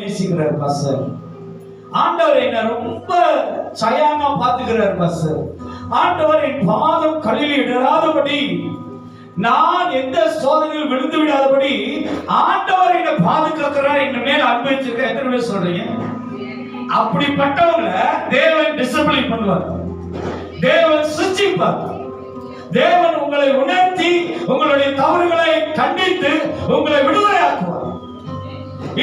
நேசிக்கிறார் பாஸ்டர். ஆண்டவர் என்ன ரொம்ப சயாமா பாத்துக்கிறார் பாஸ்டர். ஆண்டவர் என் பாதம் கல்லில் இடராதபடி, நான் எந்த சோதனையில் விழுந்து விடாதபடி ஆண்டவர் என்ன பாதுகாக்கிறார், என்ன மேல அன்பு வச்சிருக்க. எத்தனை பேர் சொல்றீங்க? அப்படிப்பட்டவங்க தேவன் டிசிப்ளின் பண்ணுவார், தேவன் சிச்சிப்பார். தேவன் உங்களை உணர்த்தி உங்களுடைய தவறுகளை கண்டித்து உங்களை விடுதலை ஆக்குவார்.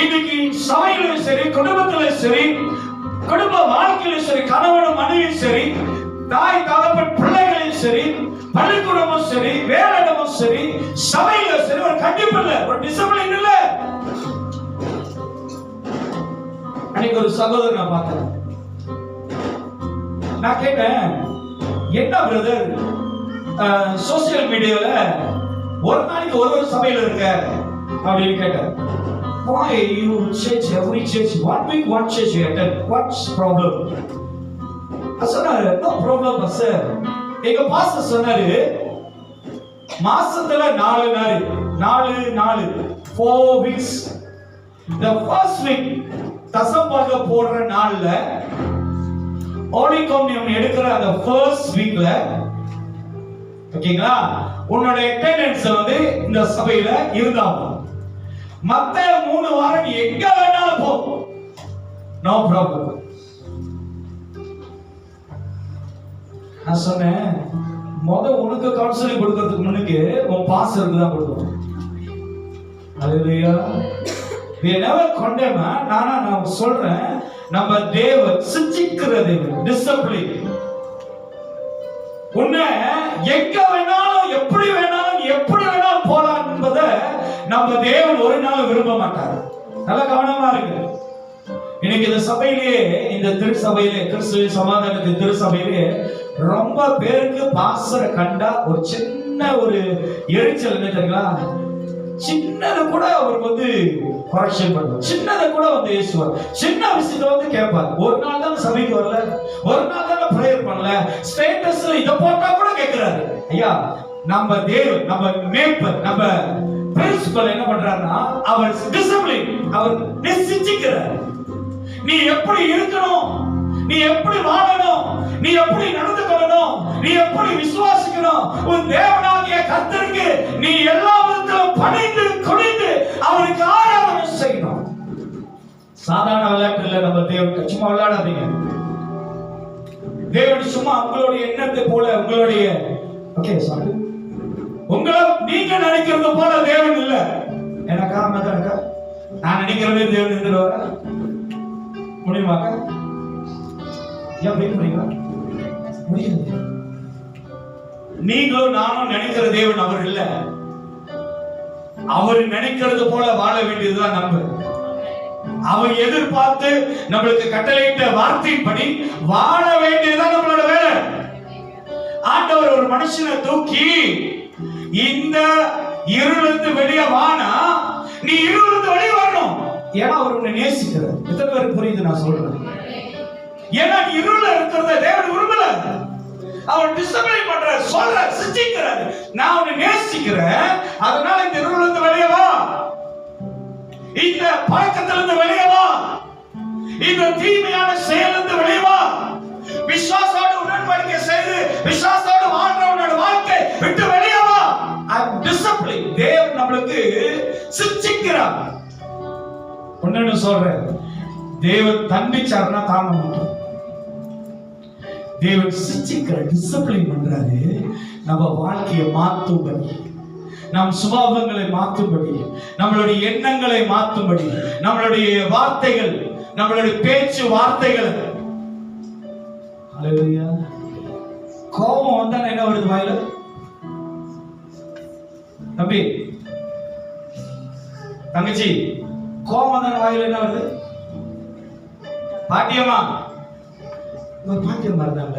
இன்னைக்கு சபையிலும் சரி, குடும்பத்திலும் சரி, குடும்ப வாழ்க்கையிலும் சரி, கணவனும் மனைவியும் சரி, தாய் தகப்பன் பிள்ளைகளும் சரி, பள்ளிக்கூடமும் சரி, வேலையிடமும் சரி, சபையில சரி, ஒரு கண்டிப்பு இல்ல, ஒரு டிசிப்ளின் இல்ல. அன்னைக்கு ஒரு சகோதரர் நான் பார்த்தேன். நான் கேட்டேன், என்ன பிரதர் சோசியல் மீடியால ஒரு நாளைக்கு ஒரு சபையில இருக்க அப்படின்னு கேட்டேன். Why you change every church? One week one church you attend. What's problem? I said, no problem, sir. எங்க பாஸ்டர் சொன்னாரு, மாசத்துல 4 நாள் 4 weeks. The first week தசம்பாக போடுற நாள்ல ஹோலி கம்யூனியன் எடுக்கிற அந்த ஃபர்ஸ்ட் வீக்ல, ஓகேங்களா, உன்னோட அட்டெண்டன்ஸ் வந்து இந்த சபையில இருந்தாங்க. மத்த 3 வாரம் நீ எங்க வேணாலும் போ, நோ ப்ராப்ளம். நான் சொன்னேன், உனக்கு கவுன்சிலிங் கொடுக்கிறதுக்கு முன்னுக்கு உன் பாஸ்டருக்கு தான் கொடுக்கணும். ஹல்லேலூயா. we never condemn. நான் சொல்றேன், நம்ம தேவன் சிச்சிக்கிற தேவன், டிசிப்ளின். உன்னை எங்க வேணாலும் எப்படி வேணாலும் போலாம் என்பதை நம்ம தேவன் ஒரு நாள் விரும்ப மாட்டார். நல்ல கவனமா இருக்கு. இன்னைக்கு இந்த சபையிலேயே, இந்த திருச்சபையிலே, கிறிஸ்துவின் சமாதானத்தின் திருச்சபையிலே ரொம்ப பேருக்கு பாஸ்டரை கண்டா ஒரு சின்ன ஒரு எரிச்சல். என்ன தெரியுங்களா? சின்னது கூட அவருக்கு வந்து கரெக்ஷன் பண்ணுவார், சின்னதை கூட வந்து ஏசுவார், சின்ன விஷயத்தை வந்து கேட்பார். ஒரு நாள் தான் சபைக்கு வரல, ஒரு நாள் தான் பிரேயர் பண்ணல, ஸ்டேட்டஸ்ல இத போட்டா கூட கேட்கிறாரு. ஐயா, நம்ம தேவன், நம்ம மேய்ப்பர், நம்ம பிரின்சிபல் என்ன பண்றாருன்னா, அவர் டிசிப்ளின், அவர் நேசிக்கிறார். நீ எப்படி இருக்கணும், நீ எப்படி வாழணும், நீ எப்படி நடந்து கொள்ளணும், நீ எப்படி விசுவாசிக்கணும், உன் தேவனாகிய கர்த்தருக்கு நீ எல்லா விதத்திலும் பணிந்து குனிந்து அவருக்கு ஆராதனை செய்யணும். சாதாரண விளையாட்டு இல்ல நம்ம தேவன். சும்மா விளையாடாதீங்க. தேவன் சும்மா உங்களுடைய எண்ணத்தை போல, உங்களுடைய உங்களை நீங்க நினைக்கிறது போல தேவன் இல்ல. எனக்கா மதனக்கா நான் நினைக்கிறதே தேவன் இருந்துடுவாரா? முடியுமாக்கா? ஏன் வெயிட் பண்ணீங்களா? முடியாது. நீங்களும் நானும் நினைக்கிற தேவன் அவர் இல்ல. அவர் நினைக்கிறது போல வாழ வேண்டியதுதான் நம்ம. அவர் எதிர்பார்த்து நம்மளுக்கு கட்டளையிட்ட வார்த்தையின்படி வாழ வேண்டியதுதான் நம்மளோட வேலை. ஆண்டவர் ஒரு மனுஷனை தூக்கி இந்த இருளிலிருந்து வெளியே வானா, நீ இருளிலிருந்து வெளியே வரணும். ஏன்னா அவர் உன்னை நேசிக்கிறார். எத்தனை பேருக்கு புரியுது நான் சொல்றேன்? ஏன்னா நீ இருள இருக்கிறத தேவன் விரும்பல. அவர் டிசிப்ளின் பண்றார், சொல்றார், சிச்சிக்கிறார். நான் உன்னை நேசிக்கிறேன், அதனால இந்த இருளிலிருந்து வெளியே வா, இந்த பழக்கத்திலிருந்து வெளியே வா, இந்த தீமையான செயலிலிருந்து வெளியே வா, விசுவாசோடு உடன்படிக்கை செய்து விசுவாசோடு வாழ்றவனோட வாழ்க்கை விட்டு வெளியே வா. டிசிப்ளின் தேவன் நம்மளுக்கு சிச்சிக்கிறார். ஒன்னு சொல்றேன், தேவன் தண்டிச்சாருன்னா தாங்க மாட்டோம். தேவன் சிச்சிக்கிற டிசிப்ளின் பண்றாரு, நம்ம வாழ்க்கையை மாற்றும்படி, நம் சுபாவங்களை மாற்றும்படி, நம்மளுடைய எண்ணங்களை மாற்றும்படி, நம்மளுடைய வார்த்தைகள், நம்மளுடைய பேச்சு வார்த்தைகள். ஹல்லேலூயா. கோபம் வந்தா என்ன வருது வாயில? தம்பி, தங்கச்சி, கோபம் வந்தா வாயில என்ன வருது? பாட்டியம்மா, பாட்டியம்மா இருந்தாங்க.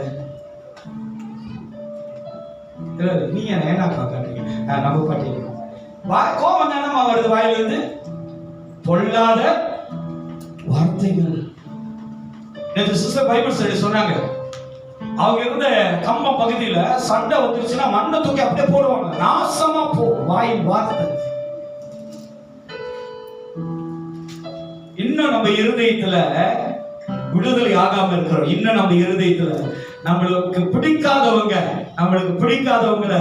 நீங்க என்ன பாக்காட்டீங்க? நம்ம பாட்டி. கோபம் வந்தா என்னமா வருது வாயில இருந்து? பொல்லாத வார்த்தைகள். நேற்று சிஸ்டர் பைபிள் ஸ்டடி சொன்னாங்க, அவங்க இருந்த கம்பம் பகுதியில சண்டை வந்துருச்சுன்னா மண்ணை தூக்கி அப்படியே போடுவாங்க, நாசமா போ வாயின் வார்த்தை. இன்னும் நம்ம இருதயத்துல விடுதலை ஆகாம இருக்கிறோம். இன்னும் நம்ம இருதயத்துல நம்மளுக்கு பிடிக்காதவங்கள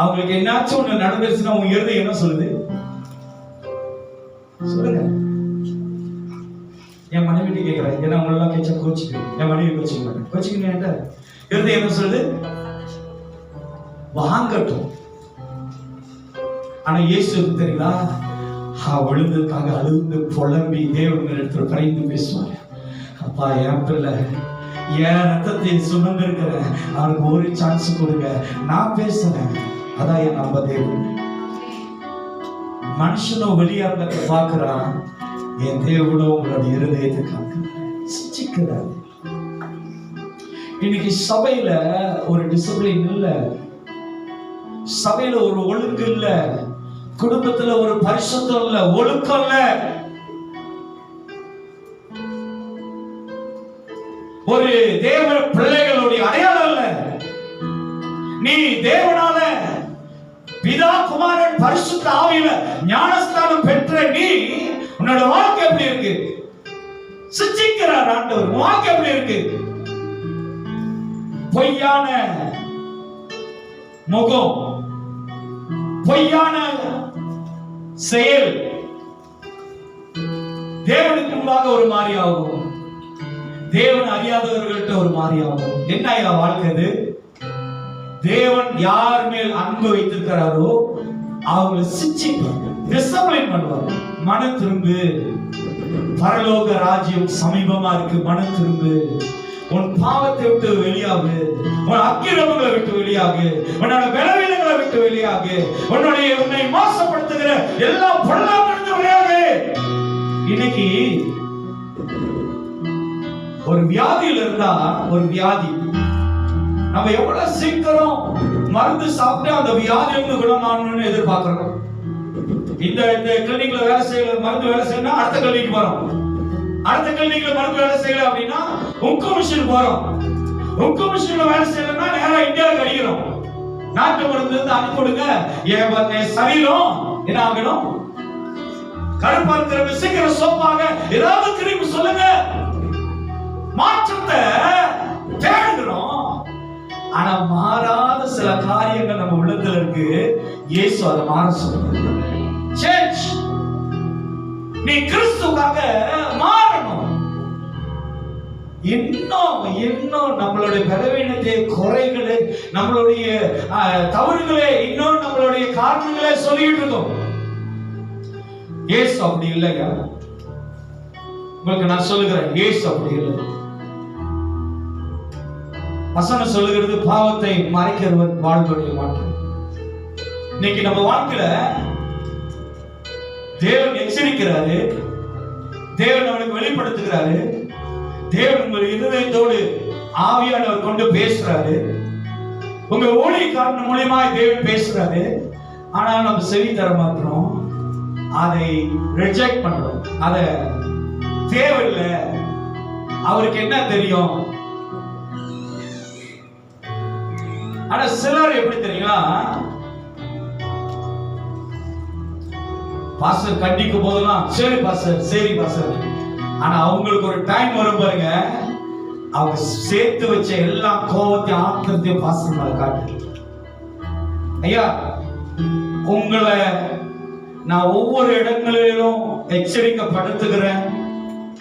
அவங்களுக்கு என்னாச்சும் ஒண்ணு நடந்துருச்சுன்னா உங்க இருதயம் என்ன சொல்லுது? சொல்லுங்க. என் மனைவி கேட்கிறேன், ஏன்னா அவங்க எல்லாம் கேட்சா கோச்சிக்கு, என் மனைவி கோச்சிக்க மாட்டேன், கோச்சிக்க இருதயம் என்ன சொல்லுது? வாங்கட்டும். ஆனா இயேசுக்கு தெரியுங்களா, விழுந்ததுக்காக அழுந்து புலம்பி தேவன் இடத்துல கரைந்து பேசுவாங்க. அப்பா, என் பிள்ளை என் ரத்தத்தை சுமந்து இருக்கிற அவனுக்கு ஒரு சான்ஸ் கொடுங்க, நான் பேசுறேன். அதான் என் நம்ம தேவன். மனுஷனும் வெளியாங்கத்தை பார்க்கிறான், என் தேவனும் உங்களுடைய இருதயத்தை காக்கிறார். இன்னைக்கு சபையில ஒரு டிசிப்ளின் இல்ல, சபையில ஒரு ஒழுங்கு இல்ல, குடும்பத்துல ஒரு பரிசுத்தம் இல்ல, ஒழுக்கம் இல்ல, ஒரு தேவ பிள்ளைகளுடைய அடையாளம் இல்ல. நீ தேவனால பிதா குமாரன் பரிசுத்த ஆவியில ஞானஸ்தானம் பெற்ற நீ, உன்னோட வாழ்க்கை எப்படி இருக்கு? சிச்சிக்கிறார் ஆண்டவர். வாழ்க்கை எப்படி இருக்கு? பொய்யான முகம், பொய்யான செயல் தேவனுக்கு முன்பாக ஒரு மாதிரி ஆகும், தேவன் அறியாதவர்கள்ட்ட ஒரு மாதிரி ஆகும். என்ன வாழ்க்கை இது? தேவன் யார் மேல் அன்பு வைத்திருக்கிறாரோ அவங்களை சிச்சிப்பாங்க, டிசிப்ளின் பண்ணுவாங்க. மன திரும்பு, பரலோக ராஜ்யம் சமீபமா இருக்கு, மன திரும்பு, உன் பாவத்தை விட்டு வெளியாகு, உன் அக்கிரமங்களை விட்டு வெளியாகு, உன்னோட பலவீனங்களை விட்டு வெளியாகு, உன்னை மோசப்படுத்துகிற எல்லா பொல்லாப்பிலிருந்து வெளியாகு. இன்னைக்கு ஒரு வியாதியில் இருந்தா, ஒரு வியாதி நம்ம எவ்வளவு சீக்கிரம் மருந்து சாப்பிட்டு அந்த வியாதியிலிருந்து குணமாகணும்னு எதிர்பார்க்கிறோம். இந்த கிளினிக்ல வேலை செய்யல, மருந்து வேலை செய்யணும், அடுத்த கிளினிக் போறோம். அடுத்த கிளினிக்ல மருந்து வேலை செய்யல அப்படின்னா உங்க மிஷின் போறோம். உங்க மிஷின்ல வேலை செய்யலன்னா நேரா இந்தியாவுக்கு அடிக்கிறோம். நாட்டு மருந்து இருந்து அனுப்பி கொடுங்க, என் சரீரம் என்ன ஆகணும்? கருப்பா இருக்கிற விசைக்கிற சோப்பாக ஏதாவது கிரீம் சொல்லுங்க. மாற்றத்தை தேடுகிறோம், ஆனா மாறாத சில காரியங்கள் நம்ம உள்ளத்துல இருக்கு. இயேசு அதை மாற சொல்றாரு. சேஞ்ச். நீ கிறிஸ்துவுக்காக மாறணும். இன்னும் நம்மளுடைய பலவீனத்தை, குறைகளை, நம்மளுடைய தவறுகளை, இன்னும் நம்மளுடைய காரணங்களை சொல்லிட்டு இருக்கோம். இயேசு அப்படி இல்லையா? உங்களுக்கு நான் சொல்லுகிறேன், இயேசு அப்படி இல்லை. வசனம் சொல்லுகிறது, பாவத்தை மறைக்கிறவன் வாழ்வுடைய மாற்றம். இன்னைக்கு நம்ம வாழ்க்கையில தேவன் எச்சரிக்கிறாரு, தேவன் அவனுக்கு வெளிப்படுத்துகிறாரு, தேவன் உங்கள் இருதயத்தோடு ஆவியானவர் கொண்டு பேசுறாரு, உங்க ஊழியக்காரன் மூலியமா தேவன் பேசுறாரு. ஆனால் நம்ம செவி தர மாட்டோம், அதை ரிஜெக்ட் பண்றோம். அதை தேவையில்லை, அவருக்கு என்ன தெரியும். ஆனா சிலர் எப்படி தெரியுங்களா, பாஸ்டர் கண்டிக்கும் போதெல்லாம் சரி பாஸ்டர், சரி பாஸ்டர். ஆனா அவங்களுக்கு ஒரு டைம் வரும் பாருங்க, அவங்க சேர்த்து வச்ச எல்லா கோபத்தையும் ஆத்திரத்தையும் பாஸ்டர் மேல காட்டு. ஐயா, உங்களை நான் ஒவ்வொரு இடங்களிலும் எச்சரிக்கைப்படுத்துகிறேன்,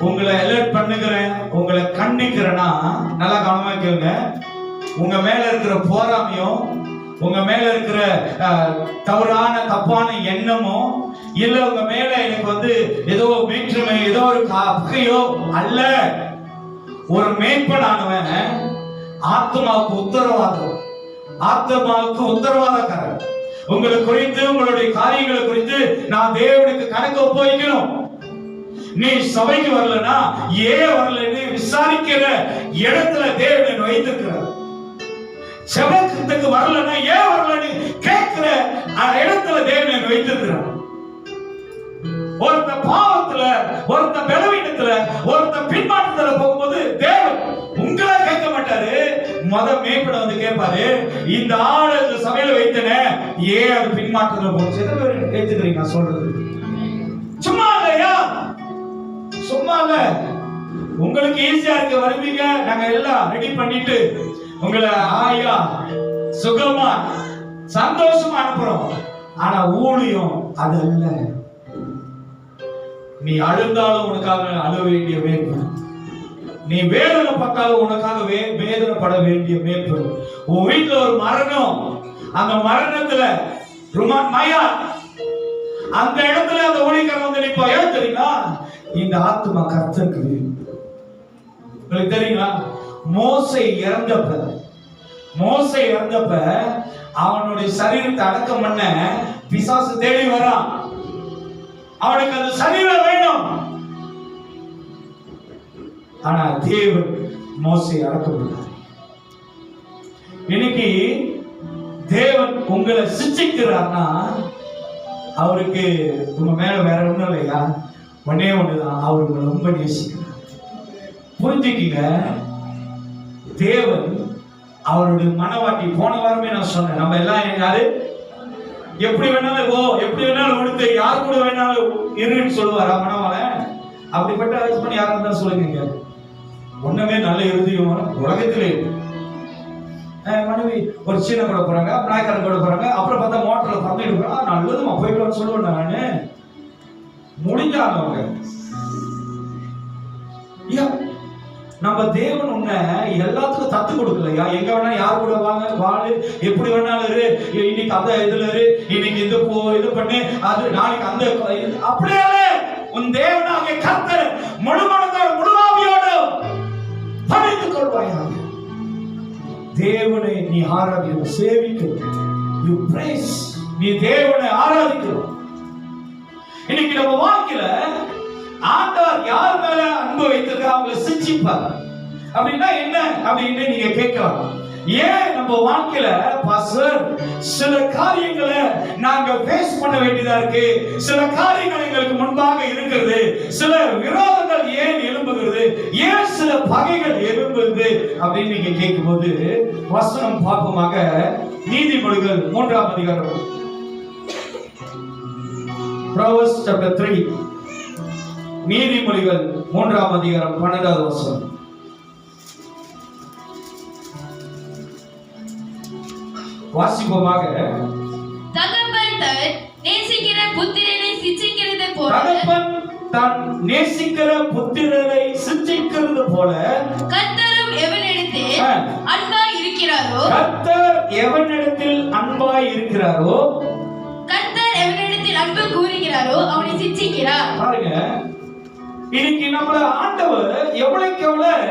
உங்களை அலர்ட் பண்ணுகிறேன், உங்களை கண்டிக்கிறேன்னா நல்லா கவனமா கேளுங்க. உங்க மேல இருக்கிற போராமையும், உங்க மேல இருக்கிற தப்பான எண்ணமும் இல்ல, உங்க மேல எனக்கு ஏதோ மேற்றுமை, ஏதோ ஒரு பகையோ அல்ல. ஒரு மேய்ப்பனானவன் ஆத்மாவுக்கு உத்தரவாதக்காரன். உங்களை குறித்து, உங்களுடைய காரியங்களை குறித்து நான் தேவனுக்கு கணக்கு ஒப்புவிக்கணும். நீ சபைக்கு வரலன்னா ஏன் வரலன்னு விசாரிக்கிற இடத்துல தேவன் வைத்திருக்கிறார். செபத்துக்கு வரலன்னா ஏன் வரலன்னு கேட்கிற இடத்துல தேவன் வைத்திருக்கிறார். ஒருத்த பாவத்துல, ஒருத்த பலவீனத்துல, ஒருத்த பின்மாற்றத்துல போகும்போது தேவன் உங்களை கேட்க மாட்டாரு, மேய்ப்பட கேட்பாரு, இந்த ஆளு இந்த சபையில வைத்தனே ஏன் அது பின்மாற்றத்துல போச்சு. ஏத்துக்கிறீங்க நான் சொல்றது? சும்மா இல்லையா? சும்மா இல்ல, உங்களுக்கு ஈஸியா இருக்கு, வருவீங்க, நாங்க எல்லாம் ரெடி பண்ணிட்டு உங்களை ஆயா சுகமா சந்தோஷமா அனுப்புறோம். ஆனா ஊழியம் அது அல்ல. நீ அழுந்தாலும் உனக்காக அழ வேண்டிய மேய்ப்பு, நீ வேதனை பட்டாலும் உனக்காக வேதனைப்பட வேண்டிய மேய்ப்பு. உன் வீட்டுல ஒரு மரணம், அந்த மரணத்துல மயா அந்த இடத்துல அந்த ஊழியக்காரன் வந்து நிப்பா. ஏன் தெரியுங்களா? இந்த ஆத்மா கர்த்தருக்கு. உங்களுக்கு தெரியுங்களா? மோசே இறந்தப்ப அவனுடைய சரீரத்தை அடக்கம் பண்ண பிசாசு தேடி வரான். அவனுக்கு அந்த சரீரம் வேணும். ஆனா தேவன் மோசே அடக்கம் பண்ணார். இன்னைக்கு தேவன் உங்களை சிச்சிக்கிறார்னா அவருக்கு உங்க மேல வேற ஒண்ணும் இல்லையா, ஒன்னே ஒண்ணுதான், அவர் உங்களை ரொம்ப நேசிக்கிறார். புரிஞ்சுக்கீங்க, தேவன் அவருடைய மனவாட்டி. போன வாரமே நான் சொன்னேன், நம்ம எல்லாம் யாரு எப்படி வேணாலும் எப்படி வேணாலும் கொடுத்து யார் கூட வேணாலும் இருன்னு சொல்லுவாரா மனவாள? அப்படிப்பட்ட ஹஸ்பண்ட் யாரா இருந்தா சொல்லுங்க. ஒண்ணுமே நல்ல இறுதியும் உலகத்திலே மனைவி ஒரு சீனை கூட போறாங்க, பிளாக்கர் கூட போறாங்க, அப்புறம் பார்த்தா மோட்டர்ல தந்துட்டு போறாங்க. நல்லதுமா போயிட்டு சொல்லுவேன் நானு. முடிஞ்சாங்க அவங்க. நம்ம தேவன் உன்னை எல்லாத்துக்கும் தத்து கொடுக்கலையா? எங்க வேணா யார் கூட வாழு, எப்படி வேணாலும் இரு, இன்னைக்கு அந்த இதுல இரு, இன்னைக்கு இது பண்ணு, அது நாளைக்கு அந்த அப்படியே உன் தேவனாகிய கர்த்தர் முழுமனதோடு முழுவாவியோடு பணிந்து கொள்வாயாக. தேவனை நீ ஆராதிக்கணும், சேவிக்கணும். You praise. நீ தேவனை ஆராதிக்கணும். இன்னைக்கு நம்ம வாழ்க்கையில ஆண்டவர் யார் மேல அன்பு வைத்திருக்க அவங்களை சிச்சிப்பார். அப்படின்னா என்ன அப்படின்னு நீங்க கேட்கலாம். ஏன் நம்ம வாழ்க்கையில பாஸ்டர் சில காரியங்களை நாங்க ஃபேஸ் பண்ண வேண்டியதா இருக்கு, சில காரியங்கள் எங்களுக்கு முன்பாக இருக்கிறது, சில விரோதங்கள் ஏன் எழும்புகிறது, ஏன் சில பகைகள் எழும்புகிறது அப்படின்னு நீங்க கேட்கும்போது வசனம் பார்ப்போமாக. நீதிமொழிகள் 3ஆம் அதிகாரம், Proverbs chapter 3. நீதிமொழிகள் 3ஆம் அதிகாரம் 12வது வசனம். வாசிப்போமாக. தகப்பன் தன் நேசிக்கிற புத்திரனை சிட்சிக்கிறது போல, தகப்பன் தான் நேசிக்கிற புத்திரனை சிட்சிக்கிறது போல, கர்த்தரும் எவனிடத்தில் அன்பாய் இருக்கிறாரோ, கர்த்தர் எவனிடத்தில் அன்பாய் இருக்கிறாரோ, கர்த்தர் எவனிடத்தில் அன்பு கூறுகிறாரோ அவனை சிட்சிக்கிறார். பாருங்க, இன்னைக்கு நம்மள ஆண்டவர் எவ்வளவுக்கு எவ்வளவு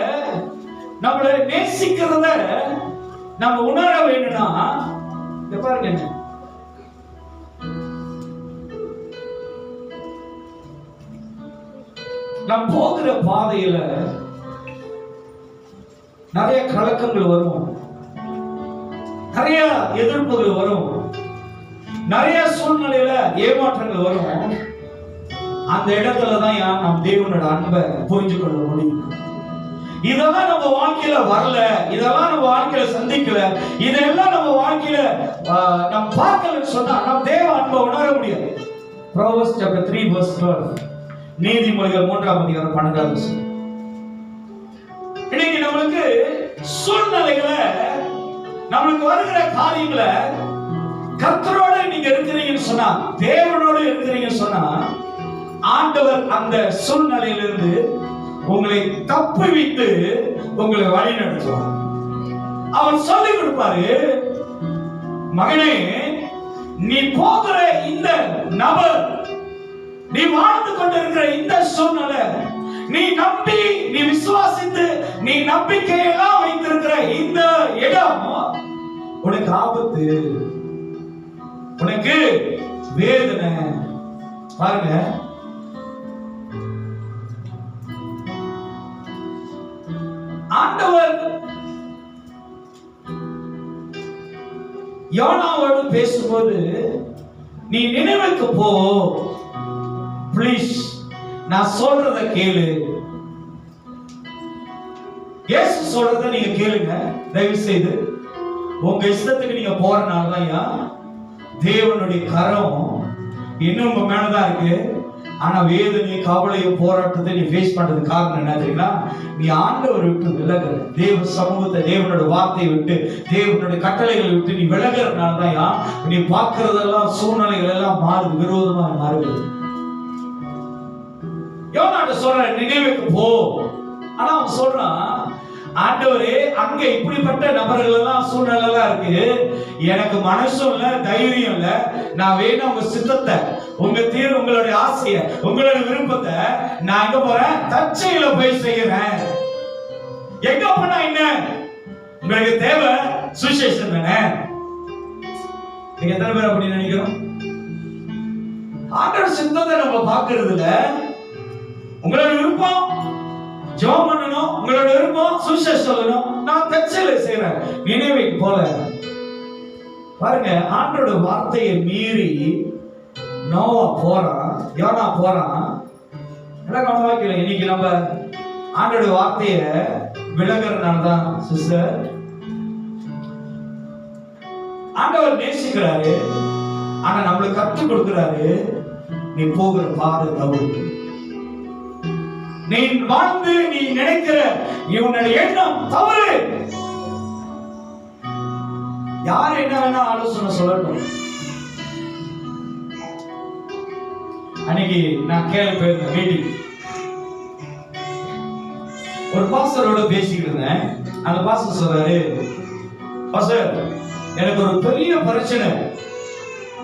நம்மளை நேசிக்கிறத நம்ம உணர வேணும்னா பாருங்க, நாம் போகிற பாதையில நிறைய கலக்கங்கள் வரும், நிறைய எதிர்ப்புகள் வரும், நிறைய சூழ்நிலையில ஏமாற்றங்கள் வரும். அந்த இடத்துலதான் நம் தேவனோட அன்பை புரிஞ்சு கொள்ள முடியும். இதெல்லாம் நம்ம வாழ்க்கையில வரல, இதெல்லாம் நம்ம வாழ்க்கையில சந்திக்கல, இதெல்லாம் நம்ம வாழ்க்கையில நம்ம பார்க்கலன்னு சொன்னா நம்ம தேவ அன்பை உணர முடியாது. Proverbs chapter 3 verse 12. நீதிமொழிகள் 3ஆம் அதிகாரம் 12வது வசனம். இன்னைக்கு நம்மளுக்கு சூழ்நிலைகளை, நம்மளுக்கு வருகிற காரியங்களை கர்த்தரோட நீங்க இருக்கிறீங்கன்னு சொன்னா, தேவனோட இருக்கிறீங்கன்னு சொன்னா, ஆண்டவர் அந்த சூழ்நிலையிலிருந்து உங்களை தப்புவித்து உங்களை வழி நடத்துவார். அவர் சொல்லிக் கொடுப்பாரு, மகனே நீ போகிற இந்த நபர், நீ வாழ்ந்து கொண்டிருக்கிற இந்த சூழ்நிலை, நீ நம்பி நீ விசுவாசித்து நீ நம்பிக்கையெல்லாம் வைத்திருக்கிற இந்த இடம் உனக்கு ஆபத்து, உனக்கு வேதனை. பாருங்க, ஆண்டவர் யோனாவோடு பேசும்போது நீ நினைவுக்கு போ, ப்ளீஸ் நான் சொல்றத கேளு. இயேசு சொல்றத நீங்க கேளுங்க தயவு செய்து. உங்க இஷ்டத்துக்கு நீங்க போறனாலதான் தேவனுடைய கரம் இன்னும் உங்க மேலதான் இருக்கு. ஆனா வேதனை, கவலையும் போராட்டத்தை நீ ஃபேஸ் பண்றதுக்கு காரணம் என்ன தெரியுமா? நீ ஆண்டவரை விட்டு விலகுற, தேவ சமூகத்தை, தேவனோட வார்த்தையை விட்டு, தேவனுடைய கட்டளைகளை விட்டு நீ விலகிறதுனாலதான் நீ பார்க்கறதெல்லாம், சூழ்நிலைகள் எல்லாம் மாறுது, விரோதமா மாறுது. யோனாட்ட சொல்ற நினைவுக்கு போ. ஆனா அவன் சொல்றான், ஆண்டவரே அங்க இப்படிப்பட்ட நபர்கள் எல்லாம், சூழ்நிலை எல்லாம் இருக்கு, எனக்கு மனசும் இல்ல, தைரியம் இல்ல. நான் வேணும் உங்க சித்தத்தை, உங்க தீர்வு, உங்களுடைய ஆசையை, உங்களுடைய விருப்பத்தை நான் எங்க போறேன்? தற்செயல போய் செய்யறேன். எங்க போனா என்ன? உங்களுக்கு தேவை சுவிசேஷம் தானே. நீங்க எத்தனை பேர் அப்படி நினைக்கிறோம்? ஆண்டவர் சித்தத்தை நம்ம பாக்குறது இல்ல. உங்களோட விருப்பம் ஜெபம் பண்ணணும், உங்களோட விருப்பம் சுவிசேஷம் சொல்லணும், நான் தற்செயலை செய்யறேன். நினைவுக்கு போல பாருங்க, ஆண்டோட வார்த்தையை மீறி நோவா போறான், யோனா போறான். எல்லாம் கவனமா கேளு. இன்னைக்கு நம்ம ஆண்டோட வார்த்தைய விலகிறதுனாலதான் சிஸ்டர், ஆண்டவர் நேசிக்கிறாரு, ஆனா நம்மளுக்கு கற்றுக் கொடுக்கிறாரு, நீ போகிற பாதை தவறு. நீ வாழ்ந்து நீ நினைக்கிற உன்னுடைய எண்ணம் தவறு. யார் என்ன வேணா ஆலோசனை சொல்லட்டும். அன்னைக்கு நான் கேள்வி போயிருந்தேன் மீட்டிங். ஒரு பாஸ்டரோட பேசிக்கிட்டு இருந்தேன். அந்த பாஸ்டர் சொல்றாரு, பாஸ்டர் எனக்கு ஒரு பெரிய பிரச்சனை,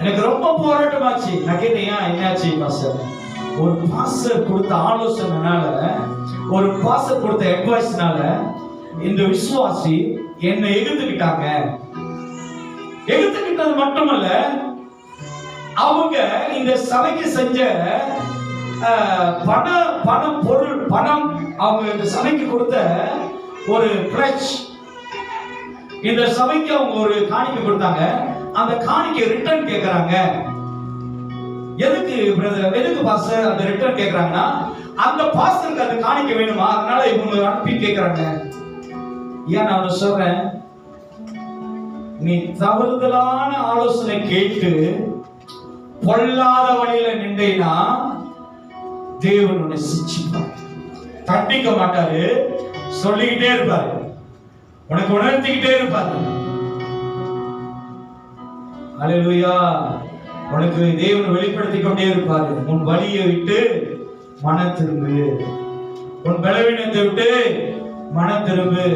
எனக்கு ரொம்ப போராட்டமாச்சு. நான் கேட்டேன், என்னாச்சு பாஸ்டர்? ஒரு பாஸ்டர் கொடுத்த ஆலோசனைனால, ஒரு பாஸ்டர் கொடுத்த அட்வைஸ்னால இந்த விசுவாசி என்னை எதிர்த்துக்கிட்டாங்க. எதிர்த்துக்கிட்டது மட்டுமல்ல, அவங்க இந்த சபைக்கு செஞ்ச பணம், பொருள், பணம், அவங்க இந்த சபைக்கு கொடுத்த ஒரு பிளட்ஜ், இந்த சபைக்கு அவங்க ஒரு காணிக்கை கொடுத்தாங்க. அந்த காணிக்கை ரிட்டர்ன் கேட்கறாங்க. எதுக்கு பிரதர், எதுக்கு பாஸ்டர் அந்த ரிட்டர்ன் கேக்குறாங்கன்னா, அந்த பாஸ்டருக்கு அந்த காணிக்க வேணுமா, அதனால இவங்க அனுப்பி கேக்குறாங்க. ஏன் நான் சொல்றேன், நீ தவறுதலான ஆலோசனை கேட்டு பொல்லாத வழியில நின்றேனா தேவன் உன்னை சிட்சிப்பார். தண்டிக்க மாட்டாரு, சொல்லிக்கிட்டே இருப்பாரு, உனக்கு உணர்த்திக்கிட்டே இருப்பாரு. அல்லேலூயா. உனக்கு தேவன் வெளிப்படுத்திக் கொண்டே இருப்பாரு. உன் வழியை விட்டு மன திரும்பு, உன் பலவீனத்தை விட்டு மன திரும்பு,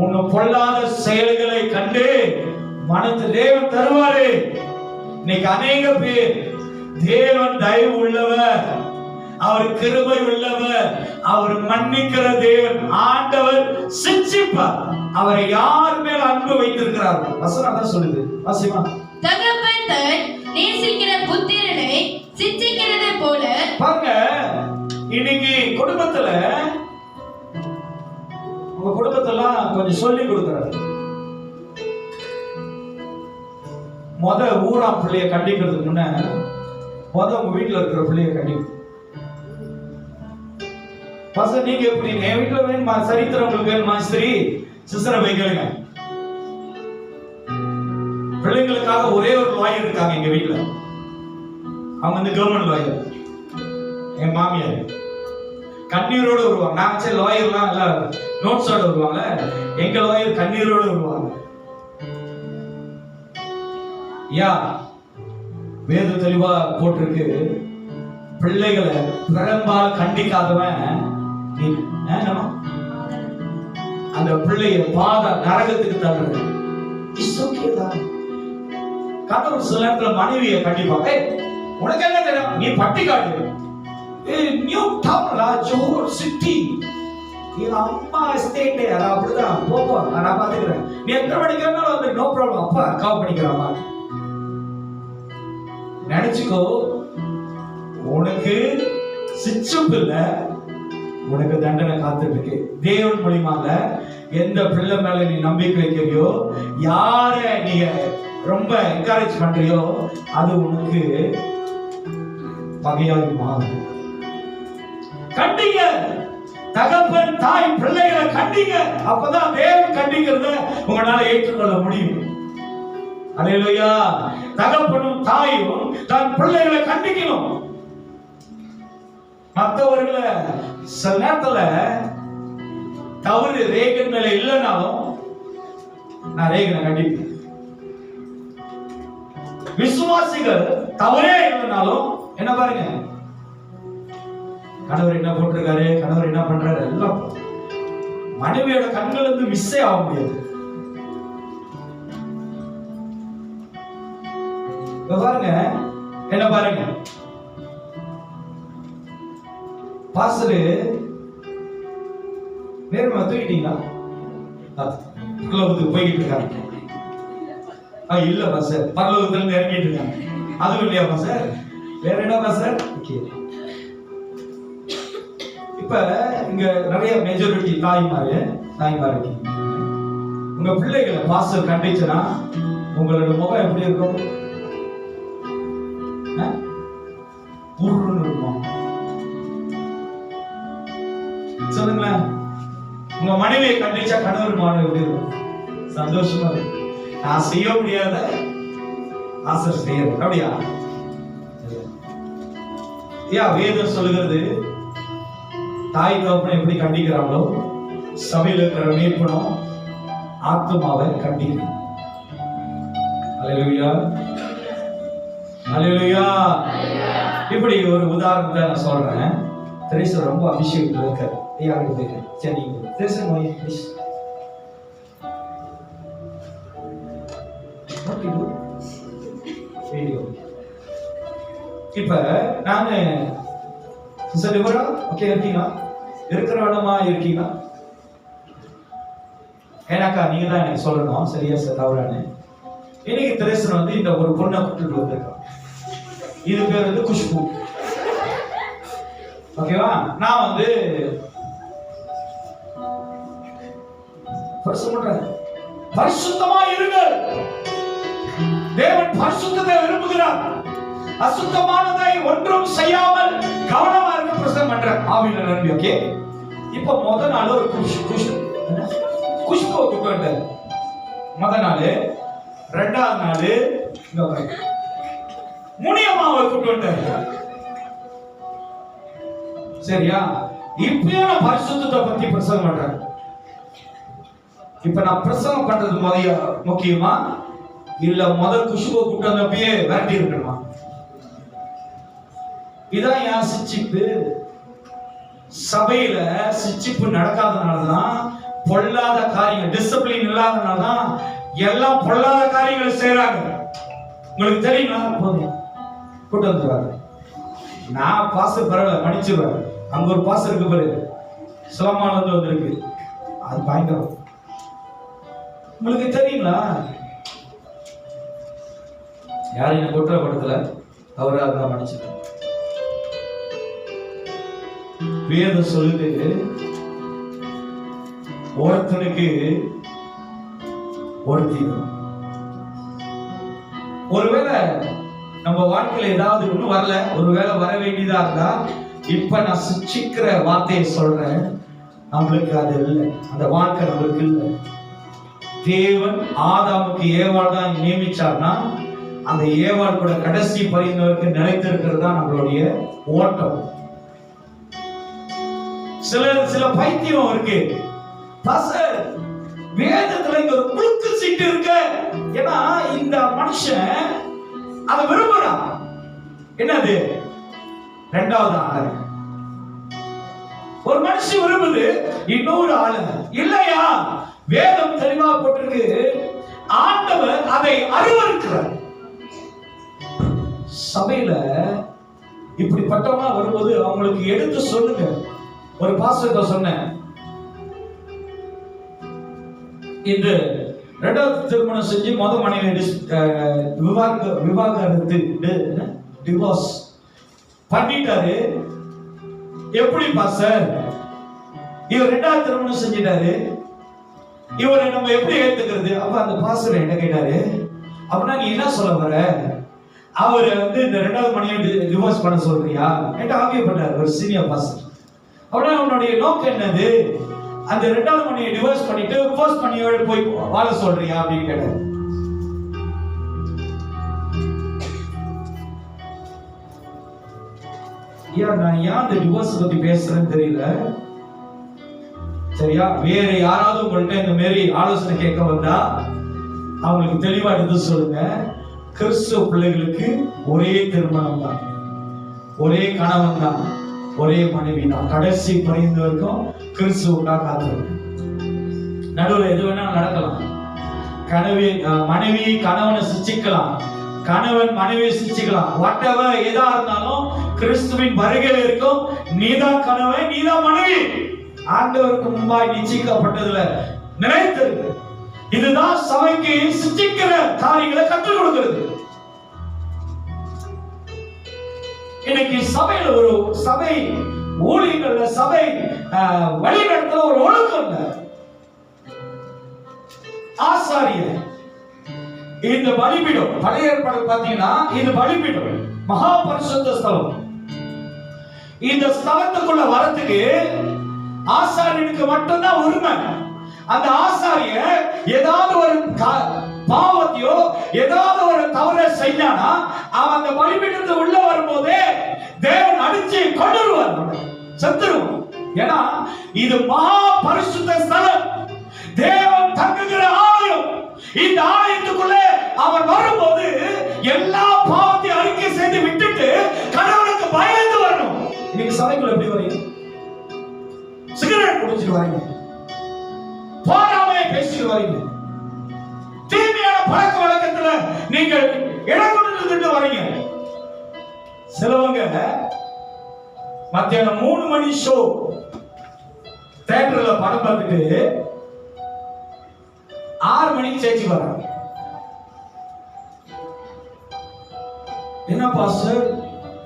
உன் பொல்லாத செயல்களை கண்டு மனத்து தேவன் தருவாரு. இன்னைக்கு அநேக பேர் தேவன் தயவு உள்ளவர், அவர் கிருபை உள்ளவர், அவர் மன்னிக்கிற தேவன், ஆண்டவர் சிட்சிப்பார். அவரை யார் மேல அன்பு வைத்திருக்கிறார்? வசனம் தான் சொல்லுது, வாசிமா. தகப்பன் தன் நேசிக்கிற புத்திரனை சிட்சிக்கிறது போல. பாருங்க, இன்னைக்கு குடும்பத்துல, உங்க குடும்பத்தெல்லாம் கொஞ்சம் சொல்லி கொடுக்கிறாரு. ஊராம் பிள்ளைய கண்டிக்கிறதுக்கு முன்ன உங்க வீட்டுல இருக்கிற பிள்ளைய கண்டிக்கும். பசங்க நீங்க எப்படி, என் வீட்டுல வேணுமா சரித்திரம், உங்களுக்கு வேணுமா ஸ்திரீ சிஸ்டரை போய் கேளுங்க. பிள்ளைங்களுக்காக ஒரே ஒரு லாயர் இருக்காங்க எங்க வீட்டுல. அவங்க வந்து கவர்மெண்ட் லாயர். என் மாமியார் கண்ணீரோடு வருவாங்க. நான் வச்ச லாயர்லாம் இல்ல நோட்ஸோட வருவாங்க. எங்க லாயர் கண்ணீரோடு வருவாங்க. யா வேத தெளிவா போட்டிருக்கு, பிள்ளைகளை பெரும்பாலும் கண்டிக்காதவன் அந்த பிள்ளைய பாத நரகத்துக்கு தள்ளுறது. கணவர் சில நேரத்துல மனைவியை கண்டிப்பாங்க, உனக்கு என்ன தெரியும், நீ பட்டிக்காடு, நியூ டவுன்ல ஜோஹர் சிட்டி, எங்க அம்மா எஸ்டேட், அப்படிதான் போப்போ, நான் பாத்துக்கிறேன், நீ எத்தனை படிக்கிறனால வந்து நோ ப்ராப்ளம், அப்பா அக்காவை படிக்கிறாமா நினைச்சுக்கோ. உனக்கு சிச்சப்பு இல்ல, உனக்கு தண்டனை காத்துட்டு இருக்கு. தேவன் மூலியமாக எந்த பிள்ளை மேல நீ நம்பிக்கை வைக்கிறியோ, யார நீங்க ரொம்ப என்கரேஜ் பண்றியோ, அது உனக்கு பகையாகி மாறும். கண்டிங்க, தகப்பன் தாய் பிள்ளைகளை கண்டிங்க. அப்பதான் தேவன் கண்டிக்கிறத உங்களால ஏற்றுக்கொள்ள முடியும். அல்லேலூயா. தகப்பனும் தாயும் தன் பிள்ளைகளை கண்டிக்கணும். மற்றவர்களை சில நேரத்துல தவறு ரேகன் மேல இல்லைனாலும் நான் ரேகனை கண்டிப்பேன். விசுவாசிகள் தவறே இல்லைனாலும் என்ன பாருங்க, கணவர் என்ன போட்டிருக்காரு, கணவர் என்ன பண்றாரு, எல்லாம் மனைவியோட கண்கள் இருந்து மிஸ்ஸே ஆக முடியாது. பாருங்க என்ன பாருங்க, பாஸ்டர் நேர்மை தூக்கிட்டீங்களா, பரலோகத்துக்கு போய்கிட்டு இருக்காங்க. இல்ல பாஸ்டர், பரலோகத்துல இருந்து இறங்கிட்டு இருக்காங்க. அதுவும் இல்லையா பாஸ்டர், வேற என்ன பாஸ்டர்? இப்ப இங்க நிறைய மெஜாரிட்டி தாய்மாரு உங்க பிள்ளைகளை பாஸ்டர் கண்டிச்சுன்னா உங்களோட முகம் எப்படி இருக்கும்? இருக்கும். சொல்லுங்களேன். உங்க மனைவியை கண்டிச்சா கணவர் மாணவ எப்படி இருக்கும்? சந்தோஷமா இருக்கும். நான் செய்ய முடியாத ஆசர் செய்யறது அப்படியா? வேதம் சொல்லுகிறது, தாய் தகப்பனை எப்படி கண்டிக்கிறாங்களோ சபையில் இருக்கிற மேய்ப்பனும் ஆத்துமாவை கண்டிக்கணும். அல்லேலூயா, அல்லேலூயா. இப்படி ஒரு உதாரணத்தை நான் சொல்றேன். தெரேசா ரொம்ப அபிஷேகத்தில் இருக்காரு. சரி, தெரேசா நோய் இப்ப நானு ஓகே இருக்கீங்களா? இருக்கிற இடமா இருக்கீங்களா? ஏன்னாக்கா நீங்க தான் எனக்கு சொல்லணும் சரியா சார் தவறானு. இன்னைக்கு தெரேசன் வந்து இந்த ஒரு பொண்ணை கூப்பிட்டு வந்திருக்கான். இது பேர் வந்து குஷ்பு. ஓகேவா? நான் வந்து பரிசுத்தமா இருங்க. தேவன் பரிசுத்தத்தை விரும்புகிறார். அசுத்தமானதை ஒன்றும் செய்யாமல் கவனமா இருக்க பிரசங்கம் பண்ற ஆவியில நம்பி. ஓகே, இப்ப முத நாள் ஒரு குஷ்புவை கூப்பிட்டு வந்தார். முத நாள், ரெண்டாவது நாள் முனியம்மாவை கூப்பிட்டு வந்தார். சரியா? இப்பயும் நான் பரிசுத்தத்தை பத்தி பிரசங்கம் பண்றேன். இப்ப நான் பிரசங்கம் பண்றது முக்கியமா இல்ல முதல் குஷ்புவை கூப்பிட்டு வந்தப்பயே விரட்டி இருக்கணுமா? இதான் என் சிச்சிப்பு. சபையில சிச்சிப்பு நடக்காதனாலதான், பொல்லாத காரியங்கள், டிசிப்ளின் இல்லாதனாலதான் எல்லாம் பொல்லாத காரியங்கள் செய்யறாங்க. உங்களுக்கு தெரியுமா? கூட்டு வந்துடுறாங்க. நான் பாச பரவாயில்ல மன்னிச்சுடுவேன். அங்க ஒரு பாசம் இருக்கு பாரு, சிலமானது வந்திருக்கு, அது பயங்கரம். உங்களுக்கு தெரியுங்களா? யாரும் என்ன குற்றப்படுத்தல, அவராக தான் மன்னிச்சுட்டேன். வேதம் சொல்லுது, ஒருத்தனுக்கு ஒருத்தி. ஒருவேளை நம்ம வாழ்க்கையில ஏதாவது ஒண்ணு வரல, ஒருவேளை வர வேண்டியதா இருந்தா, இப்ப நான் சிச்சிக்கிற வார்த்தையை சொல்றேன், நம்மளுக்கு அது இல்லை, அந்த வாழ்க்கை நம்மளுக்கு இல்லை. தேவன் ஆதாமுக்கு ஏவாள் தான் நியமிச்சார்னா, அந்த ஏவாள் கூட கடைசி பரிந்தவருக்கு நிலைத்திருக்கிறது தான் நம்மளுடைய ஓட்டம். சில பைத்தியம் இருக்கு. வேதத்துல இங்க ஒரு குறுக்கு சீட்டு இருக்கு. ஏன்னா இந்த மனுஷன் அதை விரும்புறான். என்னது? ரெண்டாவது ஆளு. ஒரு மனுஷன் விரும்புது இன்னொரு ஆளு இல்லையா? வேதம் தெளிவா போட்டிருக்கு, ஆண்டவர் அதை அருவருக்கிறார். சபையில இப்படிப்பட்டவங்க வரும்போது அவங்களுக்கு எடுத்து சொல்லுங்க. ஒரு பாஸ்டர் சொன்னேன், இந்த ரெண்டாவது திருமணம் செஞ்சு முத மனைவி விவாகரத்து டிவோர்ஸ் பண்ணிட்டாரு. எப்படி பாஸ்டர்? இவர் ரெண்டாவது திருமணம் செஞ்சிட்டாரு, இவரை நம்ம எப்படி ஏத்துக்கிறது? அப்ப அந்த பாஸ்டர் என்ன கேட்டாரு, அப்படின்னா நீ என்ன சொல்ல வர? அவர் வந்து இந்த ரெண்டாவது மனைவி டிவோர்ஸ் பண்ண சொல்றியா என்று ஆகியப்பட்டார் ஒரு சீனியர் பாஸ்டர். அப்படின்னா அவனுடைய நோக்கம் என்னது? அந்த ரெண்டாவது மனைவியை டிவோர்ஸ் பண்ணிட்டு ஃபர்ஸ்ட் மனைவியோட போய் வாழ சொல்றியா அப்படின்னு கேட்டார். நான் ஏன் அந்த டிவோர்ஸ் பத்தி பேசுறேன்னு தெரியல. சரியா? வேற யாராவது உங்கள்கிட்ட இந்த மாதிரி ஆலோசனை கேட்க வந்தா அவங்களுக்கு தெளிவா எடுத்து சொல்லுங்க. கிறிஸ்துவ பிள்ளைகளுக்கு ஒரே திருமணம் தான், ஒரே கணவன் தான், ஒரே மனைவி தான். கடைசி பரிந்து வரைக்கும் கிறிஸ்துவுக்காக காத்திருக்கும். நடுவில் எது வேணாலும் நடக்கலாம். மனைவி கணவனை சிச்சிக்கலாம், கணவன் மனைவியை சிச்சிக்கலாம். வாட்டெவர் எதா இருந்தாலும் கிறிஸ்துவின் வருகை இருக்கும். நீதான் கணவன், நீதான் மனைவி. ஆண்டவருக்கு முன்பாய் நிச்சயிக்கப்பட்டதுல நிலைத்திருக்கு. இதுதான் சபைக்கு சிச்சிக்கிற காரியங்களை கற்றுக் கொடுக்கிறது. இன்னைக்கு சபையில ஒரு சபை ஊழியர்கள்ல சபை வழிநடத்துல ஒரு ஒழுக்கம் இல்ல. ஆசாரியர் இந்த பலிபீடம் பழைய ஏற்பாடு பாத்தீங்கன்னா இந்த பலிபீடம் மகா பரிசுத்த ஸ்தலம். இந்த ஸ்தலத்துக்குள்ள வரத்துக்கு ஆசாரியனுக்கு மட்டும்தான் உரிமை. அந்த ஆசாரியர் ஏதாவது ஒரு பாவத்தையோ ஏதாவது ஒரு தவறை செஞ்சானா அவன் அந்த பலிபீடத்தை உள்ள வரும்போதே தேவன் அடிச்சு கொண்டுருவார், செத்துருவான். ஏன்னா இது மகா பரிசுத்த ஸ்தலம், தேவன் தங்குகிற ஆலயம். இந்த ஆலயத்துக்குள்ளே அவன் வரும்போது எல்லா பாவத்தையும் அறிக்கை செய்து விட்டுட்டு கடவுளுக்கு பயந்து வரணும். இன்னைக்கு சபைக்குள்ள எப்படி வரீங்க? சிகரெட் குடிச்சிட்டு வரீங்க, போராமையை பேசிட்டு வரீங்க, தீமையான பழக்க வழக்கத்துல நீங்கள் இடம் கொடுத்துட்டு வரீங்க. சிலவங்க மத்தியானம் 3 மணி ஷோ தியேட்டர்ல படம் பார்த்துட்டு 6 மணிக்கு சேர்ச்சி வராங்க. என்ன பாஸ்டர்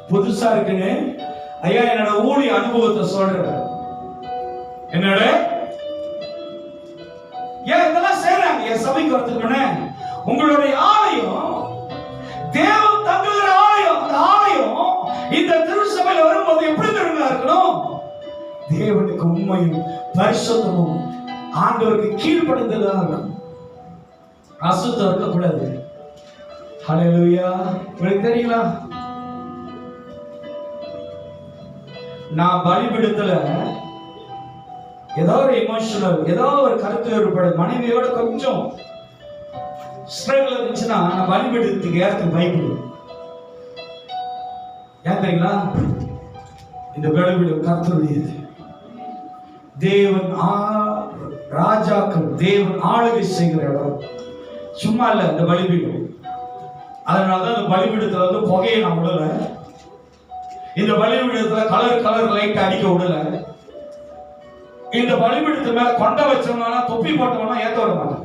புதுசா இருக்குன்னு? ஐயா என்னோட ஊழிய அனுபவத்தை சொல்றேன். என்னோட ஏன் இதெல்லாம் செய்யறாங்க? என் சபைக்கு வரதுக்கு உங்களுடைய ஆலயம் தேவன் தங்குகிற ஆலயம். அந்த ஆலயம் இந்த திருச்சபையில வரும்போது எப்படி தெரியுங்களா இருக்கணும்? தேவனுக்கு உண்மையும் பரிசுத்தமும் ஆண்டவருக்கு கீழ்ப்படிந்ததா இருக்கணும். அசுத்தம் இருக்கக்கூடாது. ஹல்லேலூயா. உங்களுக்கு தெரியுங்களா, நான் பலிபீடத்துல ஏதோ ஒரு எமோஷனல் ஏதோ ஒரு கருத்து வேறுபாடு மனைவியோட கொஞ்சம் ஸ்ட்ரகிள் இருந்துச்சுன்னா நான் பலிபீடத்துக்கு ஏறதுக்கு பயப்படுவேன். ஏன் தெரியுங்களா? இந்த பலிபீடம் கர்த்தருடையது. தேவன் ராஜாக்கள் தேவன் ஆளுகை செய்கிற இடம், சும்மா இல்ல இந்த பலிபீடம். அதனாலதான் இந்த பலிபீடத்துல வந்து புகையை நான் விடல. இந்த பலிபீடத்துல கலர் லைட் அடிக்க விடல. இந்த பலிபீடத்து மேல கொண்ட வச்சவனா தொப்பி போட்டவனா ஏத்த விட மாட்டேன்.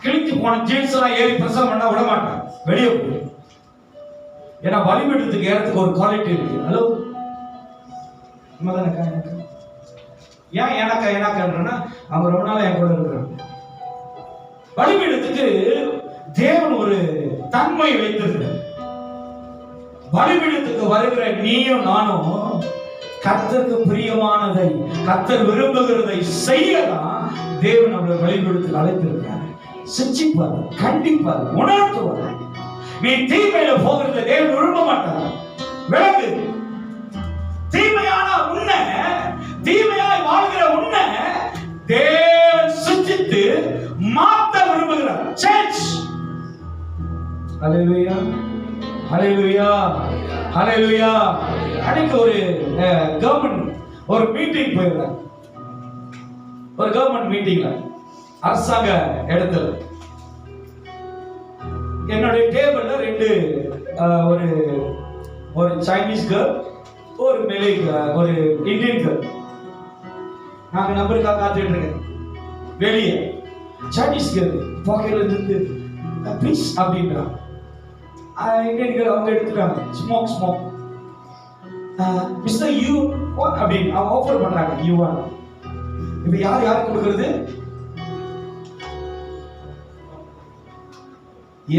கிழிச்சு போன ஜீன்ஸ் எல்லாம் ஏறி பிரசவம் பண்ண விட மாட்டேன், வெளியே போய். ஏன்னா பலிபீடத்துக்கு ஏறதுக்கு ஒரு குவாலிட்டி இருக்கு. ஹலோ, ஏன் எனக்கா அவங்க ரொம்ப நாள் என் கூட இருக்கிறாங்க. பலிபீடத்துக்கு தேவன் ஒரு தன்மை வைத்திருக்கிறார். பலிபீடத்துக்கு வருகிற நீயும் நானும் கர்த்தருக்கு பிரியமானதை கர்த்தர் விரும்புகிறதை செய்யலாம். தேவன் நம்மளை பலிபீடத்துக்கு அழைத்திருக்கிறார். சிச்சிப்பார், கண்டிப்பார், உணர்த்துவார். நீ தீமையில போகிறத தேவன் விரும்ப மாட்டார். விளக்கு, தீமையான உன்னை, தீமையாய் வாழ்கிற உன்னை தேவன் சிச்சித்து மாற்ற விரும்புகிறார். சேஞ்ச். ஹல்லேலூயா, ஹல்லேலூயா, ஹல்லேலூயா. அன்னைக்கு ஒரு கவர்மெண்ட் ஒரு மீட்டிங் போயிருந்தாங்க. ஒரு கவர்மெண்ட் மீட்டிங்ல அரசாங்க இடத்துல என்னுடைய டேபிள்ல 2 ஒரு சைனீஸ் கேர்ள், ஒரு மலை, ஒரு இந்தியன் கேர்ள். நாங்க நம்பருக்காக காத்துட்டு இருக்கேன். வெளியே சைனீஸ் கேர்ள் பாக்கெட்ல இருந்து ப்ளீஸ் அப்படின்றா. இந்தியன் கேர்ள் அவங்க எடுத்துட்டாங்க. ஸ்மோக் மிஸ்டர் யூ அப்படின்னு அவங்க ஆஃபர் பண்றாங்க. யூ வான். இப்ப யார் கொடுக்கிறது?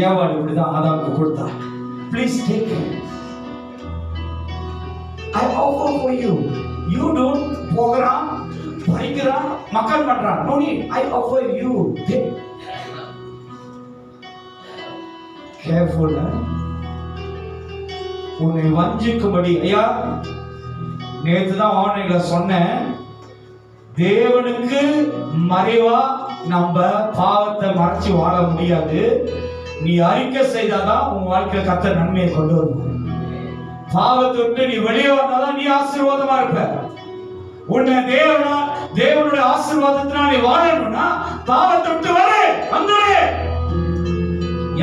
ஏவாள் இப்படிதான் ஆதாமுக்கு கொடுத்தா. Please take it. I offer for you. You don't போகறான், பறிக்கிறான், மக்கள் பண்றான். No need. I offer you. Take. Careful. உன்னை வஞ்சிக்கும்படி. ஐயா, நேற்று தான் ஆன்லைன்ல சொன்னேன், தேவனுக்கு மறைவா நம்ம பாவத்தை மறைச்சு வாழ முடியாது. நீ அறிக்கை செய்தாதான் உன் வாழ்க்கையில கர்த்தர் நன்மையை கொண்டு வருவார். பாவத்தை விட்டு நீ வெளியே வந்தாதான் நீ ஆசீர்வாதமா இருப்ப. உன்னை தேவனுடைய ஆசீர்வாதத்தினால் நீ வாழணும்னா பாவத்தை விட்டு வந்துரு.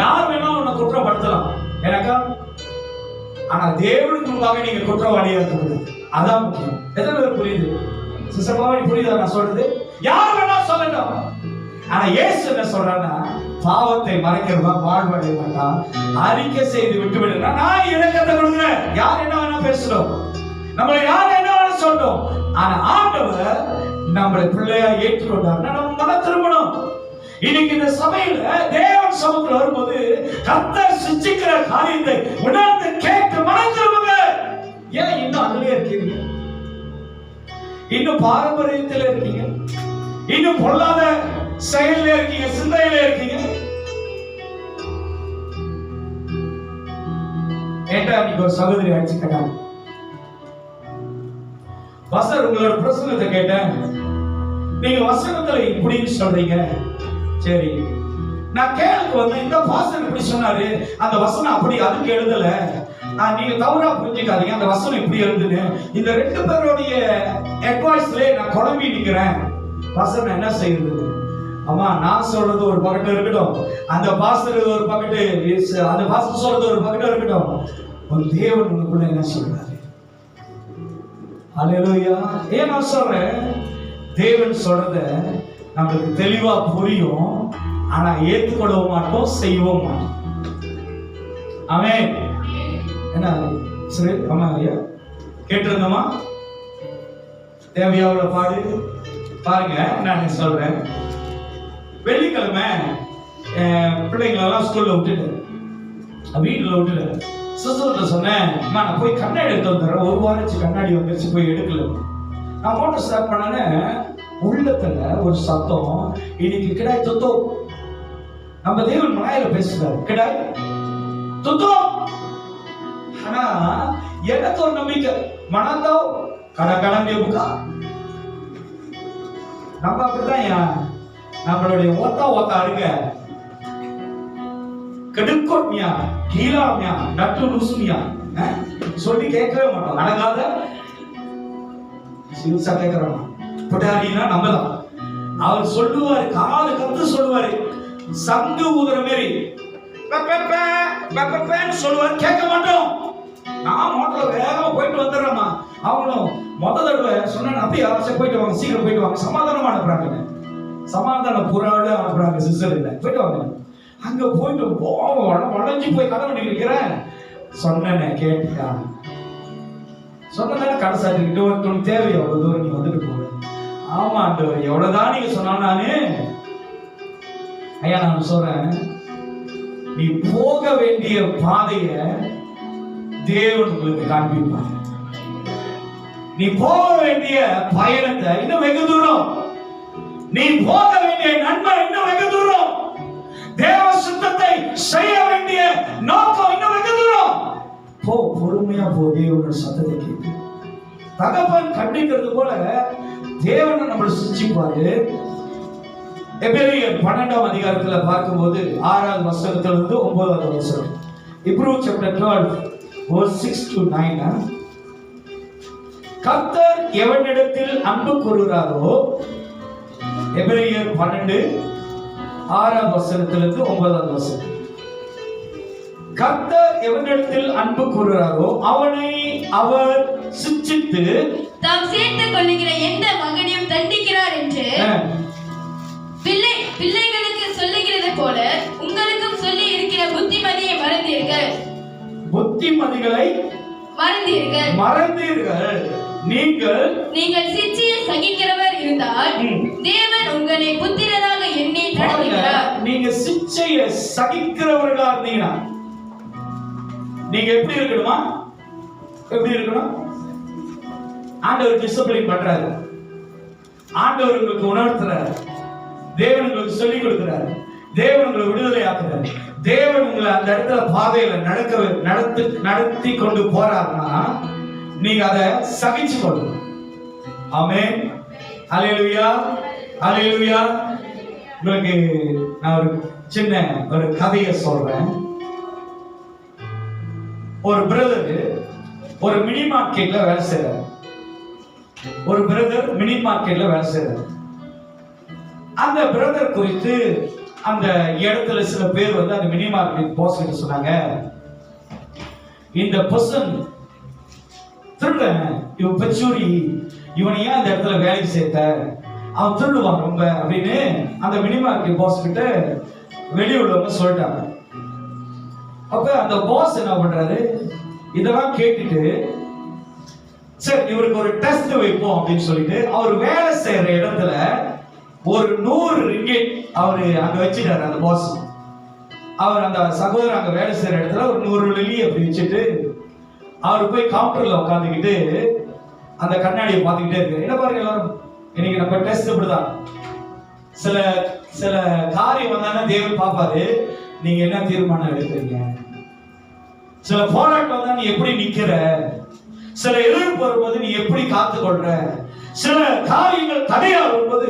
யார் வேணாலும் உன்னை குற்றப்படுத்தலாம் எனக்கா, ஆனா தேவனுக்கு முன்பாக நீங்க குற்றவாளியா இருக்கக்கூடாது. அதான் முக்கியம். எத்தனை பேர் புரியுது? சிசப்பாவடி புரியுதா நான் சொல்றது? யார் வேணா சொல்லட்டும், ஆனா இயேசு என்ன சொல்றாருன்னா, பாவத்தை மறைக்கிறவா வாழ்வடைய மாட்டான், அறிக்கை செய்து விட்டு விடுங்க. நான் இரக்கத்தை கொடுக்குறேன். யார் என்ன வேணா பேசணும், நம்மளை யார் என்ன வேணா சொல்லணும், ஆனா ஆண்டவர் நம்மளை பிள்ளையா ஏற்றுக்கொண்டாருன்னா நம்ம மன திரும்பணும். இன்னைக்கு இந்த சபையில தேவன் சமூகத்தில் வரும்போது கர்த்தர் சிச்சிக்கிற காரியத்தை உணர்ந்து கேட்டு மனம் திரும்புங்க. ஏன் இன்னும் அதுலயே இருக்கீங்க? இன்னும் பாரம்பரியத்தில் இருக்கீங்க, இன்னும் பொல்லாத செயல்ல இருக்கீங்க, சிந்தையில இருக்கீங்க. ஏண்டா நீங்க ஒரு சகோதரி அடிச்சுக்கடா, பாஸ்டர் உங்களோட பிரசங்கத்தை கேட்டேன், நீங்க வசனத்துல இப்படின்னு சொல்றீங்க. சரி, நான் கேளுக்கு வந்து இந்த பாஸ்டர் இப்படி சொன்னாரு, அந்த வசனம் அப்படி அதுக்கு எழுதல, நீங்க தவறா புரிஞ்சுக்காதீங்க, அந்த வசனம் இப்படி எழுதுன்னு. இந்த ரெண்டு பேருடைய அட்வைஸ்ல நான் குழம்பி நிக்கிறேன். பாஸ்டர் நான் என்ன செய்யுது? அம்மா, நான் சொல்றது ஒரு பக்கெட் இருக்கட்டும், அந்த பாஸ்டர் ஒரு பக்கெட், அந்த பாஸ்டர் சொல்றது ஒரு பக்கெட் இருக்கட்டும், ஒரு தேவன் உங்களுக்குள்ள என்ன சொல்றாரு? அல்லேலூயா. ஏன் நான் சொல்றேன், தேவன் சொல்றத நமக்கு தெளிவா புரியும், ஆனா ஏற்றுக்கொள்ளவும் மாட்டோம், செய்யவும் மாட்டோம். ஆமென். என்ன சரி, ஆமா ஐயா, கேட்டிருந்தோமா? தேவையாவுல பாடு பாருங்க. நான் சொல்றேன், வெள்ளிக்கிழமை பிள்ளைங்களெல்லாம் ஸ்கூல்ல விட்டுட்டு வீட்டுல விட்டுட்டு சிஸ்டர்கிட்ட சொன்னேன், நான் போய் கண்ணாடி எடுத்து வந்துடுறேன். ஒரு வாரம் கண்ணாடி வந்துருச்சு, போய் எடுக்கல. நான் மோட்டர் ஸ்டார்ட் பண்ணேன்னு உள்ளத்துல ஒரு சத்தம், இன்னைக்கு கிடாய் தொத்தோ. நம்ம தேவன் மலையில பேசுறாரு, கிடாய் தொத்தோ. ஆனா எனக்கு ஒரு நம்பிக்கை, மனந்தோ கடை புக்கா. நம்ம அப்படிதான் நம்மளுடைய ஓத்தா அருங்க கெடுக்கோட்மியா கீழாமியா நட்டு லுசுமியா சொல்லி கேட்கவே மாட்டோம். அடங்காத சிறுசா கேட்கிறோம் புட்டாரினா நம்மதான். அவர் சொல்லுவாரு, காது கத்து சொல்லுவாரு, சங்கு ஊதுற மாரி சொல்லுவாரு, கேட்க மாட்டோம். நான் மோட்டர்ல வேகமா போயிட்டு வந்துடுறேம்மா. அவங்களும் தடவை சொன்ன அப்படியே அவசியம் போயிட்டு வாங்க, சீக்கிரம் போயிட்டு வாங்க, சமாதானமா அனுப்புறாங்க. சமாதான புறாவோட அனுப்புறாங்க, சிஸ்டர் இல்லை, போயிட்டு வாங்க. அங்க போயிட்டு வளைஞ்சு போய் கதை பண்ணி இருக்கிறேன். சொன்ன கேட்டியா? சொன்னதானே கடை சாட்டிக்கிட்டு உனக்கு தேவை எவ்வளவு தூரம் நீ வந்துட்டு போக. ஆமா ஆண்டவர், எவ்வளவுதான் நீங்க சொன்ன. நானு ஐயா நான் சொல்றேன், நீ போக வேண்டிய பாதைய தேவன் உங்களுக்கு காண்பிப்பார். நீ போக வேண்டிய பயணத்தை இன்னும் வெகு தூரம், நீ போக வேண்டிய நன்மை இன்னும் வெகு தூரம், தேவ சுத்தத்தை செய்ய வேண்டிய நோக்கம் இன்னும் வெகு தூரம். போ, பொறுமையா போ, தேவனோட சத்தத்தை கேட்டு. தகப்பன் கண்டிக்கிறது போல தேவன் நம்மளை சிச்சிப்பாரு. எபிரேயர் 12ஆம் அதிகாரத்துல பார்க்கும்போது 6வது வசனத்திலிருந்து 9வது வசனம். Hebrews chapter 12 verse 6 to 9. கர்த்தர் எவனிடத்தில் அன்பு கூறுகிறாரோ, எபிரேயர் 12 6ஆம் வசனத்திலிருந்து 9வது வசனம். கர்த்தர் எவனிடத்தில் அன்பு கூறுகிறாரோ அவனை அவர் சிட்சித்து தாம் சேர்த்துக் கொள்ளுகிற எந்த மகனையும் தண்டிக்கிறார் என்று பிள்ளைகளுக்கு சொல்லுகிறது போல உங்களுக்கும் சொல்லி இருக்கிற புத்திமதியை மறந்தீர்கள். புத்திமதிகளை மறந்தீர்கள். நீங்கள் சிட்சியை சகிக்கிறவர் இருந்தால் தேவன் உங்களை புத்திரராக எண்ணி நடத்துகிறார். நீங்க சிட்சையை சகிக்கிறவர்களா இருந்தீங்கன்னா நீங்க எப்படி இருக்கணுமா? எப்படி இருக்கணும்? ஆண்டவர் டிசிப்ளின் பண்றாரு, ஆண்டவர் உங்களுக்கு உணர்த்துறாரு, தேவன் உங்களுக்கு சொல்லிக் கொடுக்கிறாரு. தேவன் உங்களை விடுதலை ஆக்குறார். தேவன் உங்களை அந்த இடத்துல பாதையில நடத்தி கொண்டு போறாருன்னா நீங்க அதை சகிச்சு கொள்ளணும். ஆமென். ஹல்லேலூயா, ஹல்லேலூயா. உங்களுக்கு நான் ஒரு சின்ன ஒரு கதையை சொல்றேன். ஒரு பிரதர் ஒரு மினி மார்க்கெட்ல வேலை செய்யறாரு. அந்த பிரதர் குறித்து அந்த இடத்துல சில பேர் வந்து அந்த மினி மார்க்கெட் பாஸ் கிட்ட சொன்னாங்க, இந்த பர்சன் திருடன், இவன் பெச்சூரி, இவனை ஏன் அந்த இடத்துல வேலைக்கு சேர்த்த, அவன் திருடுவான் ரொம்ப அப்படின்னு அந்த மினி மார்க்கெட் பாஸ் கிட்ட வெளியுள்ளவங்க சொல்லிட்டாங்க. அப்ப அந்த பாஸ் என்ன பண்றாரு, இதெல்லாம் கேட்டுட்டு சரி இவருக்கு ஒரு டெஸ்ட் வைப்போம் அப்படின்னு சொல்லிட்டு அவர் வேலை செய்யற இடத்துல ஒரு 100 ரிங்கெட் அவரு அங்க வச்சுட்டாரு. அந்த பாஸ் அவர் அந்த சகோதரர் அங்க வேலை செய்யற இடத்துல ஒரு 100 வெள்ளி அப்படி வச்சுட்டு அவர் போய் கவுண்டர்ல உட்காந்துக்கிட்டு அந்த கண்ணாடியை பார்த்துக்கிட்டே இருக்கு. என்ன பாருங்க எல்லாரும், இன்னைக்கு நம்ம டெஸ்ட் இப்படிதான். சில சில காரியம் வந்தானே தேவன் பார்ப்பாரு, நீங்க என்ன தீர்மானம் எடுக்கிறீங்க. சில போராட்டம் வந்தா நீ எப்படி நிக்கிற, சில எதிர்ப்பு வரும்போது நீ எப்படி காத்துக்கொள்ற, சில காரியங்கள் தடையா வரும்போது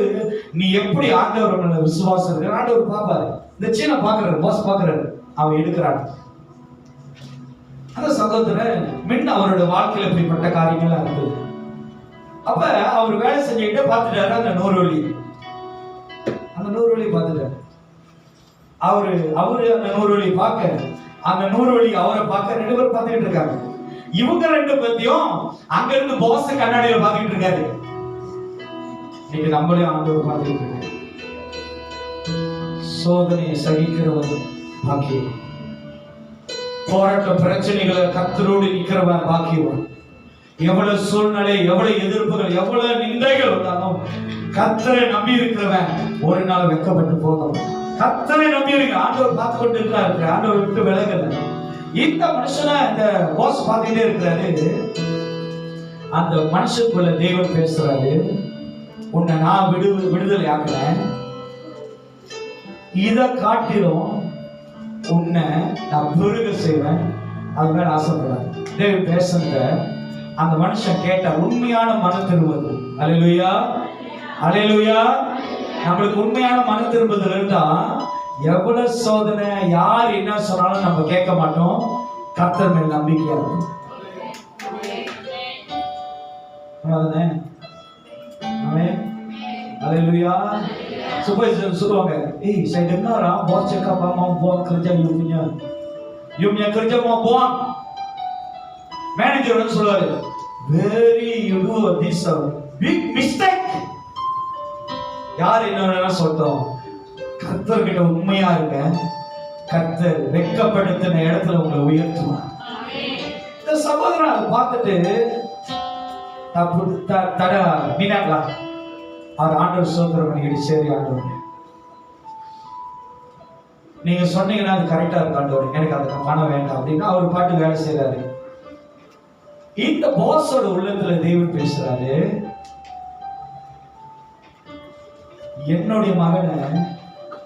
நீ எப்படி ஆண்டவர் மேல விசுவாசம் இருக்கு. ஆண்டவர் பார்ப்பாரு. இந்த சீனை பாக்குறாரு, பாஸ் பாக்குறாரு, அவன் எடுக்கிறான். அந்த சகோதரர் முன்ன அவரோட வாழ்க்கையில இப்படிப்பட்ட காரியங்கள்லாம் இருந்தது. அப்ப அவர் வேலை செஞ்சுக்கிட்டே பார்த்துட்டாரு அந்த 100 வெள்ளி பார்த்துட்டாரு. அவரு அந்த 100 வெள்ளி பார்க்க, அந்த 100 வெள்ளி அவரை பார்க்க, 2 பேரும் பார்த்துக்கிட்டு இருக்காங்க. இவங்க 2 பேத்தையும் அங்க இருந்து பாஸ் கண்ணாடியில பார்த்துக்கிட்டு இருக்காரு. இன்னைக்கு நம்மளே ஆண்டவர் பார்த்துக்கிட்டு இருக்காரு. சோதனையை சகிக்கிறவர் பாக்கியம், போராட்ட பிரச்சனைகளை கர்த்தரோடு நிக்கிறவன் பாக்கியம். எவ்வளவு சூழ்நிலை, எவ்வளவு எதிர்ப்புகள், எவ்வளவு நிந்தைகள் வந்தாலும் கர்த்தரை நம்பி இருக்கிறவன் ஒரு நாள் வெட்கப்பட்டு போகும். கர்த்தரை நம்பி இருக்க, ஆண்டவர் பார்த்து கொண்டு இருக்கிறாரு, ஆண்டவர் விட்டு விலகல. இந்த மனுஷனா இந்த பாஸ் பார்த்துட்டே இருக்கிறாரு. அந்த மனுஷனுக்குள்ள தேவன் பேசுறாரு, உன்னை நான் விடுதலை ஆக்குறேன், இத காட்டிலும் உன்னை நான் பெருக செய்வேன், அது மேல ஆசைப்படுறாரு. தேவன் பேசுங்க. அந்த மனுஷன் கேட்ட உண்மையான மன திரும்புதல். அல்லேலூயா, அல்லேலூயா. நம்மளுக்கு உண்மையான மன திரும்புதல் இருந்தா எவ்வளவு சோதனை, யார் என்ன சொன்னாலும் நம்ம கேட்க மாட்டோம். கர்த்தர் மேல் நம்பிக்கையா இருக்கும். Haleluya. Supaya suruh saya dengar bos cakap mau buang kerja you punya kerja mau buang. Manager orang சொல்லுவாரு, you do this big mistake. யார் என்ன சொல்றோம், கர்த்தர் கிட்ட உண்மையா இருங்க, கர்த்தர் வெட்கப்படுத்தின இடத்துல உங்களை உயர்த்துவார். இந்த சகோதரன் அதை பார்த்துட்டு தட மீனாங்களா அவர் ஆண்டவர் சோதரம் பண்ணிக்கிட்டு, சரி ஆண்டவர் நீங்க சொன்னீங்கன்னா அது கரெக்டா இருக்கு ஆண்டவர், எனக்கு அதுக்கு பணம் வேண்டாம் அப்படின்னு அவர் பாட்டு வேலை செய்யறாரு. இந்த பாஸோட உள்ளத்துல தேவன் பேசுறாரு, என்னுடைய மகனை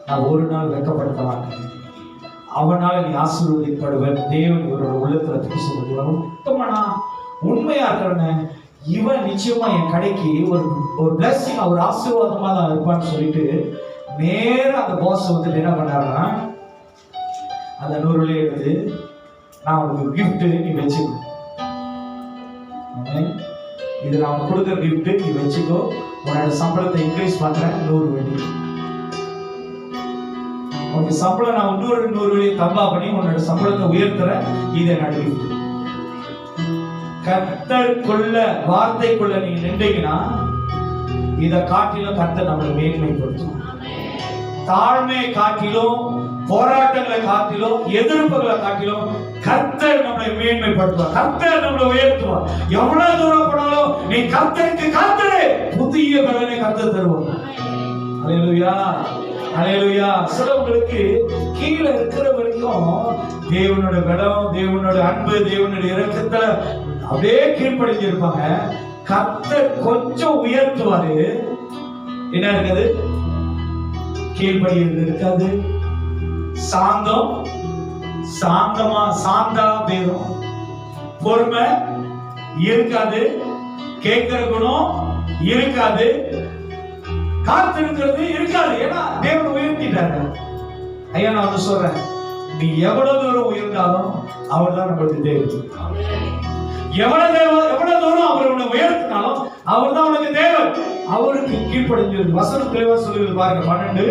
நான் ஒரு நாள் வெட்கப்படுத்த மாட்டேன், அவனால நீ ஆசீர்வதிக்கப்படுவன். தேவன் இவரோட உள்ளத்துல பேசுவது உத்தமனா உண்மையா இருக்கிறவன, இவன் நிச்சயமா என் கடைக்கு ஒரு பிளஸிங், ஒரு ஆசீர்வாதமா தான் இருப்பான்னு சொல்லிட்டு நேரா அந்த பாஸ் வந்து என்ன பண்ணாருன்னா, அந்த 100 வெள்ளி எடுத்து, நான் உனக்கு கிஃப்ட் நீ வச்சுக்கோ, இது நான் கொடுக்குற கிஃப்ட் நீ வச்சுக்கோ, உன்னோட சம்பளத்தை இன்க்ரீஸ் பண்றேன் 100 வெள்ளி. உனக்கு சம்பளம் நான் 100 வெள்ளி தம்பா பண்ணி உன்னோட சம்பளத்தை உயர்த்துறேன், இது என்னோட கிஃப்ட். கர்த்தருக்குள்ள வார்த்தைக்குள்ள நீங்க நின்றீங்கன்னா இதை காட்டிலும் கர்த்தர் நம்மளை மேன்மைப்படுத்தும். தாழ்மையை காட்டிலும், போராட்டங்களை காட்டிலும், எதிர்ப்புகளை காட்டிலும் கர்த்தர் நம்மளை மேன்மைப்படுத்துவார், கர்த்தர் நம்மளை உயர்த்துவார். எவ்வளவு தூரம் போனாலும் நீ கர்த்தருக்கு காத்துரு, புதிய பலனை கர்த்தர் தருவார். அல்லேலூயா, அல்லேலூயா. சிலவங்களுக்கு கீழே இருக்கிற வரைக்கும் தேவனோட பலம், தேவனோட அன்பு, தேவனோட இரக்கத்தை அப்படியே கீழ்ப்படிஞ்சு இருப்பாங்க. கர்த்தர் கொஞ்சம் உயர்த்துவாரு, என்ன இருக்காது, கீழ்ப்படிகிறது இருக்காது, சாந்தம், சாந்தா போயிடும். பொறுமை இருக்காது, கேட்கிற குணம் இருக்காது, காத்திருக்கிறது இருக்காது. ஏன்னா தேவன் உயர்த்திட்டாரு. ஐயா நான் வந்து சொல்றேன், நீ எவ்வளவு தூரம் உயர்ந்தாலும் அவர் தான் நம்மளுக்கு தேவன். எவ்வளவு தூரம் அவர் உன்னை உயர்த்தினாலும் அவர் தான் உனக்கு தேவன். அவருக்கு கீழ்ப்படிஞ்சது வசனம் தெளிவா சொல்லுவது பாருங்க. 12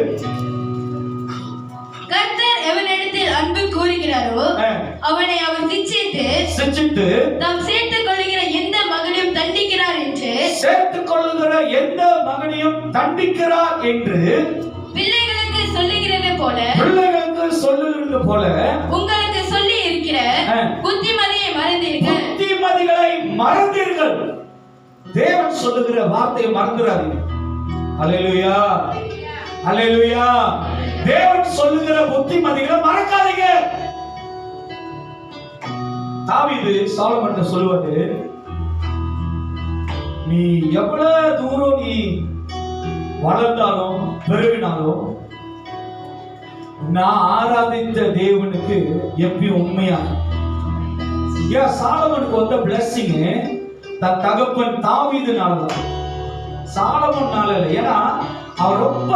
கர்த்தர் எவனிடத்தில் அன்பு கூறுகிறாரோ அவனை அவர் சிட்சித்து தாம் சேர்த்துக் கொள்ளுகிற எந்த மகனையும் தண்டிக்கிறார் என்று பிள்ளைகளுக்கு சொல்லுகிறது போல உங்களுக்கு சொல்லி இருக்கிற புத்திமதிகளை மறந்தீர்கள். தேவன் சொல்லுகிற வார்த்தையை மறந்துடாதீங்க. அல்லேலூயா, அல்லேலூயா. தேவன் சொல்லுகிற புத்திமதிகளை மறக்காதீங்க. தாவீது சாலமோன்ட்ட சொல்லுவது, நீ எவ்வளவு தூரம் நீ வளர்ந்தாலும் பெருகினாலும் நான் ஆராதித்த தேவனுக்கு எப்பயும் உண்மையா. சாலமோனுக்கு வந்த பிளஸிங் தன் தகப்பன் தாவீதுனாலதான், சாலமோன்னால இல்லை. ஏன்னா அவர் ரொம்ப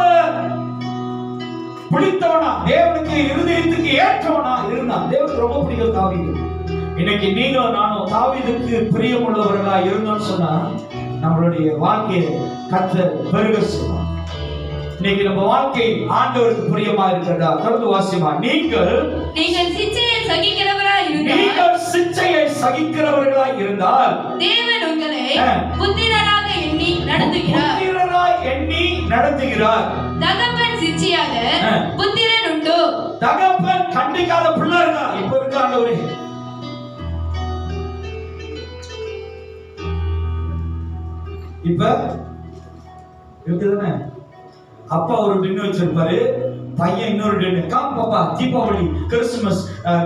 பிடித்தவனா, தேவனுக்கு இருதயத்துக்கு ஏற்றவனா இருந்தான். தேவனுக்கு ரொம்ப பிடிக்கும் தாவீது. இன்னைக்கு நீங்களும் நானும் தாவீதுக்கு பிரியமுள்ளவர்களா இருந்தோம்னு சொன்னா நம்மளுடைய வாழ்க்கையை கர்த்தர் பெருக செய்வார். இன்னைக்கு நம்ம வாழ்க்கை ஆண்டவருக்கு பிரியமா இருக்கிறதா? தொடர்ந்து வாசிமா. நீங்கள் சிட்சையை சகிக்கிறவர்களா இருந்தால் தேவன் உங்களை புத்திரராக எண்ணி நடத்துகிறார். தகப்பன் சிட்சையாக புத்திரன் உண்டு. தகப்பன் கண்டிக்காத பிள்ளை இருக்கா? இப்ப இருக்க ஆண்டவரே, இப்ப இருக்குதானே? அப்பா ஒரு டின்னு வச்சிருப்பாரு, பையன் இன்னொரு டின்னு. கம் பாப்பா, Deepavali, Christmas,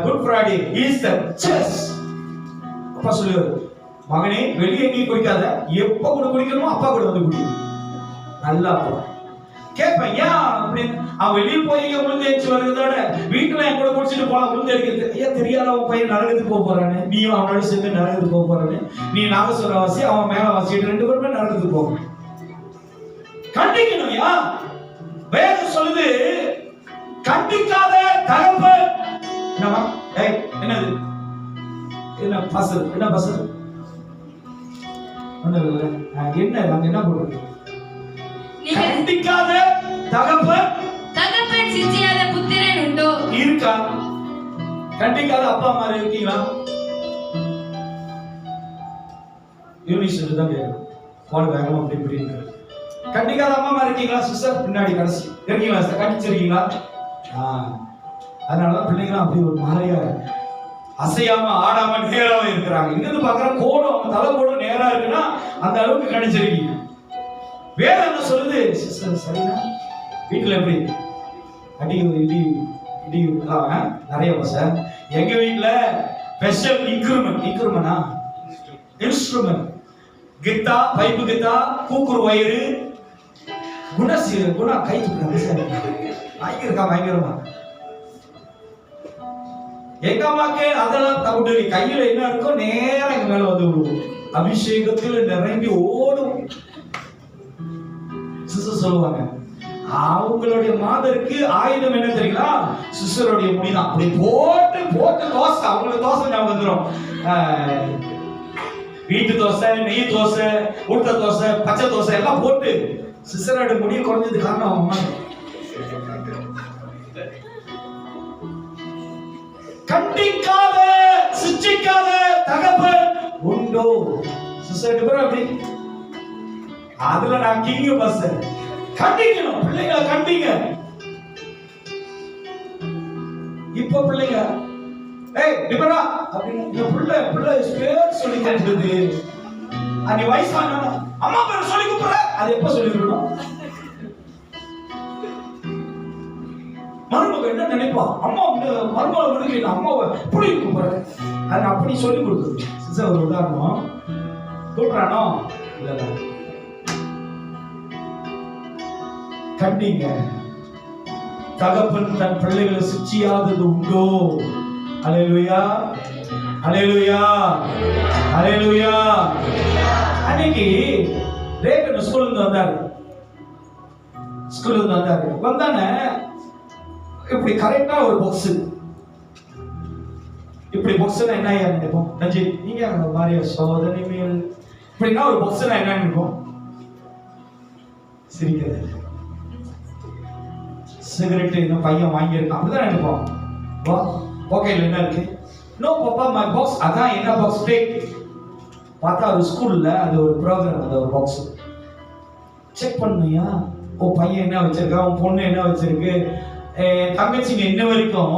good Friday, Easter, chess. அப்பா சொல்லுவாரு, மகனே வெளியே எங்கேயும் குடிக்காத, எப்ப கூட குடிக்கணுமோ அப்பா கூட வந்து குடி. நல்லா கேட்பேன், ஏன் அப்படின்னு. அவன் வெளியே போய் விழுந்து ஏச்சு வருகிறதோட வீட்டுல என் கூட குடிச்சிட்டு போலாம். விழுந்து அடிக்கிறது ஏன் தெரியாத அவன் பையன் நரகத்துக்கு போக போறானு, நீயும் அவனோட சேர்ந்து நரகத்துக்கு போக போறானு. நீ நாகஸ்வரவாசி, அவன் மேல வாசிட்டு 2 பேருமே நரகத்துக்கு போகணும். கண்டிக்கணும். யா வேதம் சொல்லுது, கண்டிக்காத தகப்பன். என்னமா என்னது? என்ன பசல்? என்ன பசல்? என்ன அங்க என்ன போடுறது? கண்டிக்காத தகப்பன் சிட்சையாத புத்திரன் உண்டோ? இருக்கா? கண்டிக்காத அப்பா அம்மா இருக்கீங்களா? யூனிவர்சிட்டி தான் கேட்கணும். பால் வேகமா அப்படி இப்படி இருக்கு. கண்டிக்காத அம்மா அம்மா இருக்கீங்களா? சிஸ்டர் பின்னாடி கடைசி இருக்கீங்களா? கண்டிச்சிருக்கீங்களா? அதனாலதான் பிள்ளைங்களாம் அப்படி ஒரு மாதிரியா அசையாம ஆடாம நேராம இருக்கிறாங்க. இங்கிருந்து பாக்குற கோடும் அவங்க தலை கோடும் நேரா இருக்குன்னா அந்த அளவுக்கு கணிச்சிருக்கீங்க. வேற என்ன சொல்லுது? சிஸ்டர் சரினா வீட்டுல எப்படி அடி இடி இடி நிறைய சார். எங்க வீட்டுல special instrument Giddha, pipe Giddha, கூக்குரு வயிறு, குணா கை தூக்குறாங்க சார். பயங்கரமா எங்க அம்மாக்கு அதெல்லாம் தவிட்டு கையில என்ன இருக்கோ நேரம் எங்க மேல வந்து விடுவோம். அபிஷேகத்தில் நிரம்பி ஓடும். சிஸ்டர் சொல்லுவாங்க, அவங்களுடைய மாதருக்கு ஆயுதம் என்ன தெரியுங்களா? சிஸ்டருடைய முடிதான். அப்படி போட்டு போட்டு தோசை, அவங்களுக்கு தோசை ஞாபகம் வந்துடும். வீட்டு தோசை, நெய் தோசை, ஊட்ட தோசை, பச்சை தோசை எல்லாம் போட்டு சிஸ்டரோட முடிய குறைஞ்சது காரணம் அவங்க அம்மா. கண்டிக்காத சிட்சிக்காத தகப்பன் உண்டோ? சிஸ்டர் பேர் அப்படி. அதுல நான் கிங்க பஸ். கண்டிக்கணும், பிள்ளைங்களை கண்டிங்க. இப்ப பிள்ளைங்க டிபரா அப்படின்னு பிள்ளை பேர் சொல்லி கொடுத்தது. அது வயசான அம்மா பேர் சொல்லி கூப்பிடுற, அது எப்ப சொல்லி கொடுக்கணும்? மருமக என்ன நினைப்பா? அம்மா மருமக விடுக்கல, அம்மாவை இப்படி கூப்பிடுற, அது அப்படி சொல்லி கொடுக்குது. சிஸ்டர் ஒரு உதாரணம் கூப்பிடுறானோ இல்ல கண்டிங்க. தகப்பன் தன் பிள்ளைகளை சிச்சியாதது உண்டோ? அல்லேலூயா, அல்லேலூயா, அல்லேலூயா. அன்னைக்கு ரேகன் ஸ்கூலுக்கு வந்தாரு. வந்தானே இப்படி கரெக்டா ஒரு பாக்ஸ், இப்படி பாக்ஸ் என்ன நினைப்போம்? நஜி நீங்க மாறிய சோதனை மேல் இப்படின்னா ஒரு பாக்ஸ் என்ன நினைப்போம்? சிரிக்கிறது. சிகரெட் இந்த பையன் வாங்கியிருக்கான் அப்படிதான் நினைப்போம். ஓகே என்ன இருக்கு? No papa my box. அதான் என்ன பாக்ஸ்? டேக். பார்த்தா ஒரு ஸ்கூல்ல அது ஒரு ப்ரோக்ராம், அது ஒரு பாக்ஸ் செக் பண்ணுயா. ஓ பையன் என்ன வச்சிருக்கா, உன் பொண்ணு என்ன வச்சிருக்கு. தங்கச்சிங்க இன்ன வரைக்கும்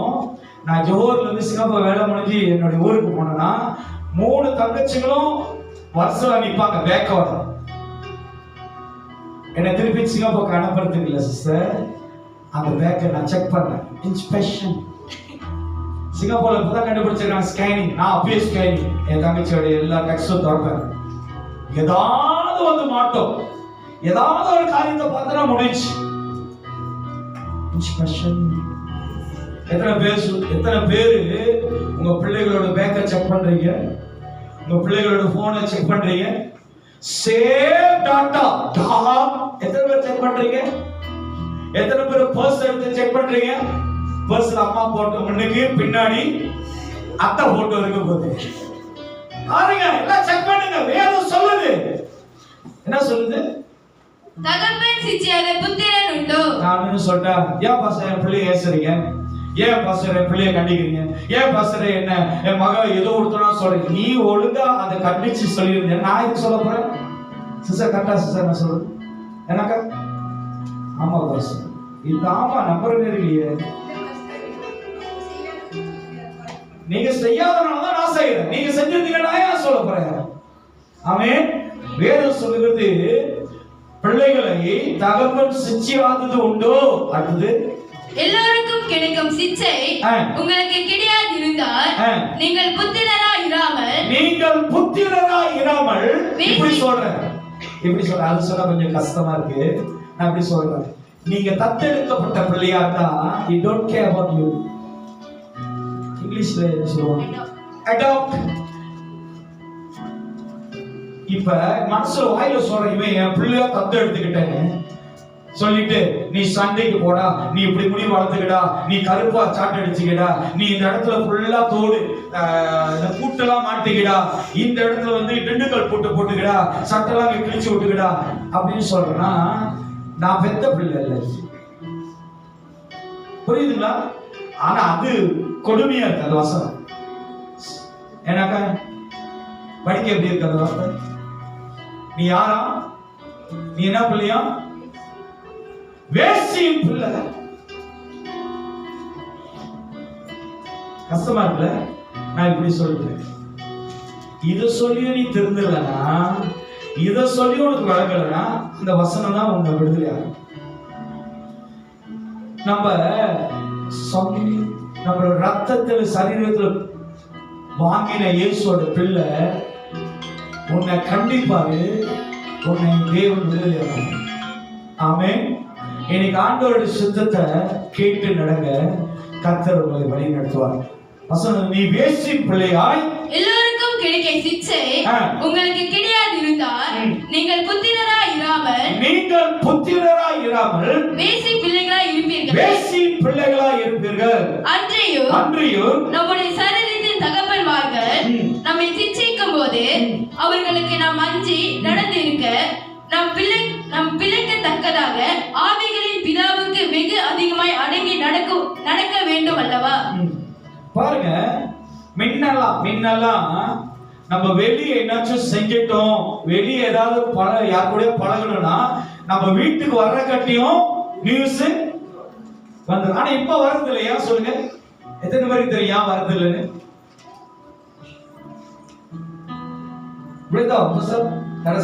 நான் ஜோஹர்ல இருந்து சிங்கப்பூர் வேலை முடிஞ்சு என்னுடைய ஊருக்கு போனேன்னா 3 தங்கச்சிகளும் வருஷம் நிற்பாங்க பேக்கோட. என்னை திருப்பி சிங்கப்பூருக்கு அனுப்புறதுக்கு இல்லை சிஸ்டர், அந்த பேக்கை நான் செக் பண்ணேன். இன்ஸ்பெக்ஷன் சிங்கப்பூர்ல இப்பதான் கண்டுபிடிச்சிருக்காங்க ஸ்கேனிங். நான் அப்பயே ஸ்கேனிங் என் தங்கச்சியோட எல்லா டெக்ஸ்டும் திறப்பேன். ஏதாவது வந்து மாட்டோம், ஏதாவது ஒரு காரியத்தை பார்த்தா முடிஞ்சு. எத்தனை பேரு உங்க பிள்ளைகளோட பேக்கை செக் பண்றீங்க, உங்க பிள்ளைகளோட போனை செக் பண்றீங்க? Save tata. எத்தனை பேர் செக் பண்றீங்க? எத்தனை பேர் பர்ஸ் எடுத்து செக் பண்றீங்க? பர்ஸ்ல அம்மா போட்டோ முன்னுக்கு பின்னாடி அத்தை போட்டோ இருக்க போகுது. பாருங்க, எல்லாம் செக் பண்ணுங்க. வேதம் சொல்லுது. என்ன சொல்லுது? தகப்பன் சிச்சியாத புத்திரன் உண்டோ? நான் சொல்றா, ஏன் பாஸ்டர் என் பிள்ளைய ஏசுறீங்க? ஏன் பாஸ்டர் என் பிள்ளைய கண்டிக்கிறீங்க? ஏன் பாஸ்டர் என்ன என் மக ஏதோ ஒருத்தனா சொல்றீங்க? நீ ஒழுங்கா அதை கண்டிச்சு சொல்லிருந்த. நான் இதுக்கு சொல்ல போறேன் சிஸ்டர். கரெக்டா சிஸ்டர் நான் சொல்றேன் எனக்கா? ஆமா பாஸ்டர். இது ஆமா நம்புறவே இல்லையே. நீங்க செய்யாதனாலதான் நான் செய்யறேன். நீங்க செஞ்சிருந்தீங்கன்னா நான் ஏன் சொல்ல போறேன்? ஆமென். வேதம் சொல்லுகிறது பிள்ளைகளை தகப்பன் சிச்சியாதது உண்டோ? அடுத்தது எல்லோருக்கும் கிடைக்கும் சிச்சை உங்களுக்கு கிடையாது இருந்தால் நீங்கள் புத்திரராய் இராமல் இப்படி சொல்றேன். அது சொன்னா கொஞ்சம் கஷ்டமா இருக்கு. நான் இப்படி சொல்றேன், நீங்க தத்தெடுக்கப்பட்ட பிள்ளையா இருந்தா you don't care about you. இங்கிலீஷ்ல சொல்லுவாங்க adopt. இப்ப மனசுல வாயில சொல்ற இவன் என் பிள்ளையா தத்து எடுத்துக்கிட்டேன்னு சொல்லிட்டு நீ சண்டைக்கு போடா, நீ இப்படி முடி வளர்த்துக்கடா, நீ கருப்பா சாட்டு அடிச்சுக்கடா, நீ இந்த இடத்துல ஃபுல்லா தோடு கூட்டெல்லாம் மாட்டிக்கடா, இந்த இடத்துல வந்து திண்டுக்கல் போட்டுக்கடா, சட்டெல்லாம் கிழிச்சு விட்டுக்கடா அப்படின்னு சொல்றேன்னா நான் பெத்த பிள்ளை இல்லை. புரியுதுங்களா? ஆனா அது கொடுமையா இருக்கு அந்த வசனம். ஏன்னாக்கா படிக்க எப்படி இருக்கு அந்த வார்த்தை? நீ யாரா? நீ என்ன பிள்ளையா? வேசியின் பிள்ளை. கஷ்டமா இருக்குல்ல? நான் இப்படி சொல்றேன், இத சொல்லி நீ திருந்தலனா, இத சொல்லி உனக்கு வழங்கலனா அந்த வசனம் தான் உன்னை விடுதலையாகும். நம்ம ரத்தத்துல சரீரத்துல வாங்கின இயேசுவோட பிள்ளை உன்னை கண்டிப்பாரு, உன்னை தேவன் விடுதலையாகும். ஆமென். இன்னைக்கு ஆண்டவருடைய சித்தத்தை கேட்டு நடங்க, கர்த்தர் உங்களை வழி நடத்துவார். வசனம், நீ வேசி பிள்ளையாய் எல்லோருக்கும் கிடைக்க சிச்சை உங்களுக்கு கிடையாது இருந்தால் நீங்கள் புத்திரராய் இராமல் வேசி பிள்ளைகளாய் இருப்பீர்கள். அன்றையும் நம்முடைய சரீரத்தின் தகப்பன்மார்கள் நம்மை சிச்சைக்கும் போது அவர்களுக்கு நாம் அஞ்சி நடந்து இருக்க நம் பிள்ளைக்கு தக்கதாக ஆவிகளின் பிதாவுக்கு வெகு அதிகமாய் அடங்கி நடக்க வேண்டும் அல்லவா? பாருங்க, மின்னலாம் நம்ம வெளியே என்னாச்சும் செஞ்சிட்டோம், வெளியே ஏதாவது யார் கூட பழகணும்னா நம்ம வீட்டுக்கு வர்ற கட்டியும் நியூஸ் வந்து. ஆனா இப்ப வரது இல்லையா? சொல்லுங்க, எத்தனை பேருக்கு தெரியும் ஏன் வரது இல்லைன்னு?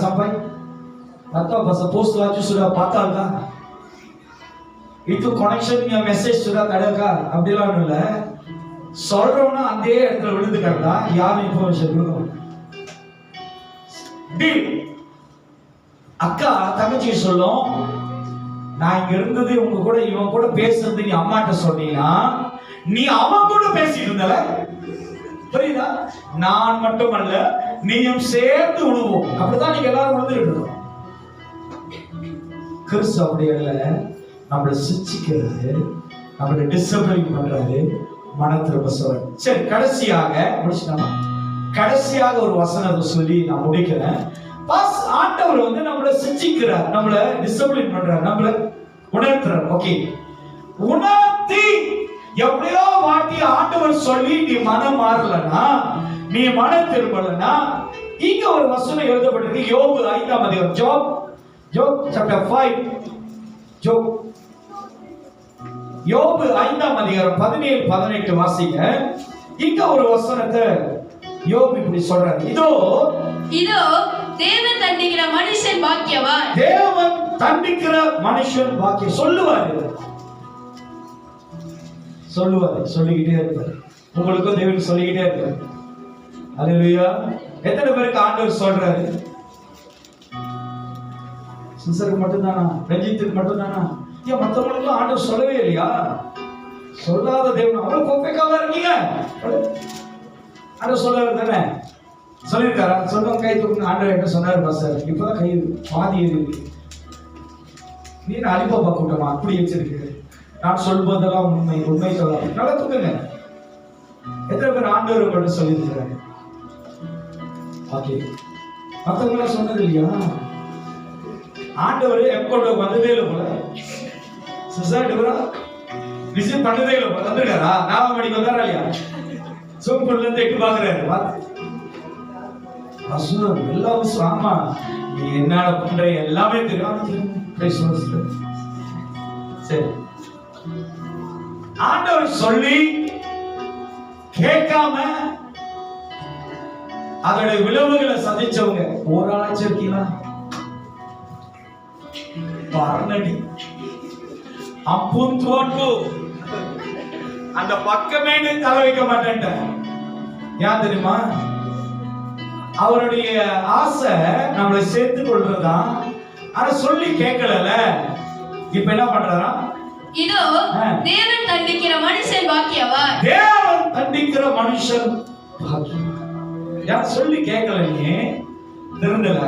sampai atau bahasa post laju sudah patah kah? Itu connectionnya message sudah ada kah? அப்படிலாம் இல்ல, சொல்றவனா அதே இடத்துல விழுந்து கிடந்தா யாரும் இன்ஃபர்மேஷன் கொடுக்கணும். அக்கா தங்கச்சி சொல்லும், நான் இங்க இருந்தது உங்க கூட, இவன் கூட பேசுறது நீ அம்மாட்ட சொன்னீங்கன்னா நீ அவன் கூட பேசிட்டு இருந்தல. புரியுதா? நான் மட்டுமல்ல நீயும் சேர்ந்து விழுவோம். அப்படிதான் நீங்க எல்லாரும் விழுந்துருக்கணும். கிறிஸ்து அப்படி அல்ல, நம்மளை சிச்சிக்கிறது, நம்மளை டிசிப்ளின் பண்றாரு, மன திரும்ப சொல்ற. சரி, கடைசியாக முடிச்சுட்டாங்க. கடைசியாக ஒரு வசனத்தை சொல்லி நான் முடிக்கிறேன். ஆண்டவர் வந்து நம்மளை சிச்சிக்கிறார், நம்மளை டிசிப்ளின் பண்றார், நம்மளை உணர்த்துறார். ஓகே, உணர்த்தி எப்படியோ வாட்டி ஆண்டவர் சொல்லி நீ மனம் மாறலன்னா, நீ மனம் திரும்பலன்னா, இங்க ஒரு வசனம் எழுதப்பட்டிருக்கு. யோபு 5ஆம் அதிகாரம். ஜோப் chapter 5. யோபு 5ஆம் அதிகாரம் 17-18 வாசிங்க. இங்க ஒரு வசனத்தை யோபு இப்படி சொல்றாரு. இதோ தேவன் தண்டிக்கிற மனுஷன் பாக்கியவான். தேவன் தண்டிக்கிற மனுஷன் பாக்கியம். சொல்லிக்கிட்டே இருப்பாரு. உங்களுக்கும் தேவன் சொல்லிக்கிட்டே இருப்பாரு. அல்லேலூயா. எத்தனை பேருக்கு ஆண்டவர் சொல்றாரு? சிசருக்கு மட்டும்தானா? ரஞ்சித்துக்கு மட்டும்தானா? ஏன் மற்றவங்களுக்கு ஆண்டவர் சொல்லவே இல்லையா? சொல்லாத தேவன் அவ்வளவு கோப்பைக்காக இருக்கீங்க. ஆண்டவர் சொல்றாரு தானே? சொல்லியிருக்காரா? சொல்லுங்க, கை தூக்குங்க. ஆண்டவர் என்ன சொன்னாரு பாஸ்டர்? இப்பதான் கை பாதி இருக்கு. நீ அலிபாபா கூட்டமா அப்படி வச்சிருக்கு. நான் சொல்வதெல்லாம் உண்மை சொல்லலாம். நல்லா தூக்குங்க. எத்தனை பேர் ஆண்டவர் உங்கள்ட்ட சொல்லியிருக்கிறாரு? ஓகே, மற்றவங்களாம் சொன்னது இல்லையா? ஆண்டவர் எப்போ வந்ததே இல்லை போல. சிஸ்டர் விசிட் பண்ணதே இல்லை போல. வந்துட்டாரா? 4 மணிக்கு வந்தாரா இல்லையா? சூப்பர்ல இருந்து எட்டு பாக்குறாரு. எல்லா விஷயம் ஆமா, நீ என்ன பண்ற எல்லாமே தெரியும். சரி, ஆண்டவர் சொல்லி கேட்காம அதோட விளைவுகளை சந்திச்சவங்க ஒரு ஆளாச்சும் இருக்கீங்களா? பரணடி அப்பும் தோட்டு அந்த பக்கமே தலை வைக்க மாட்டேன். ஏன் தெரியுமா? அவருடைய ஆசை நம்மளை சேர்த்து கொள்றதுதான். ஆனா சொல்லி கேட்கல. இப்ப என்ன பண்றாரா? இதோ தேவன் தண்டிக்கிற மனுஷன் பாக்கியவான். தேவன் தண்டிக்கிற மனுஷன் பாக்கியவான். யார் சொல்லி கேட்கல, நீ திருந்தல.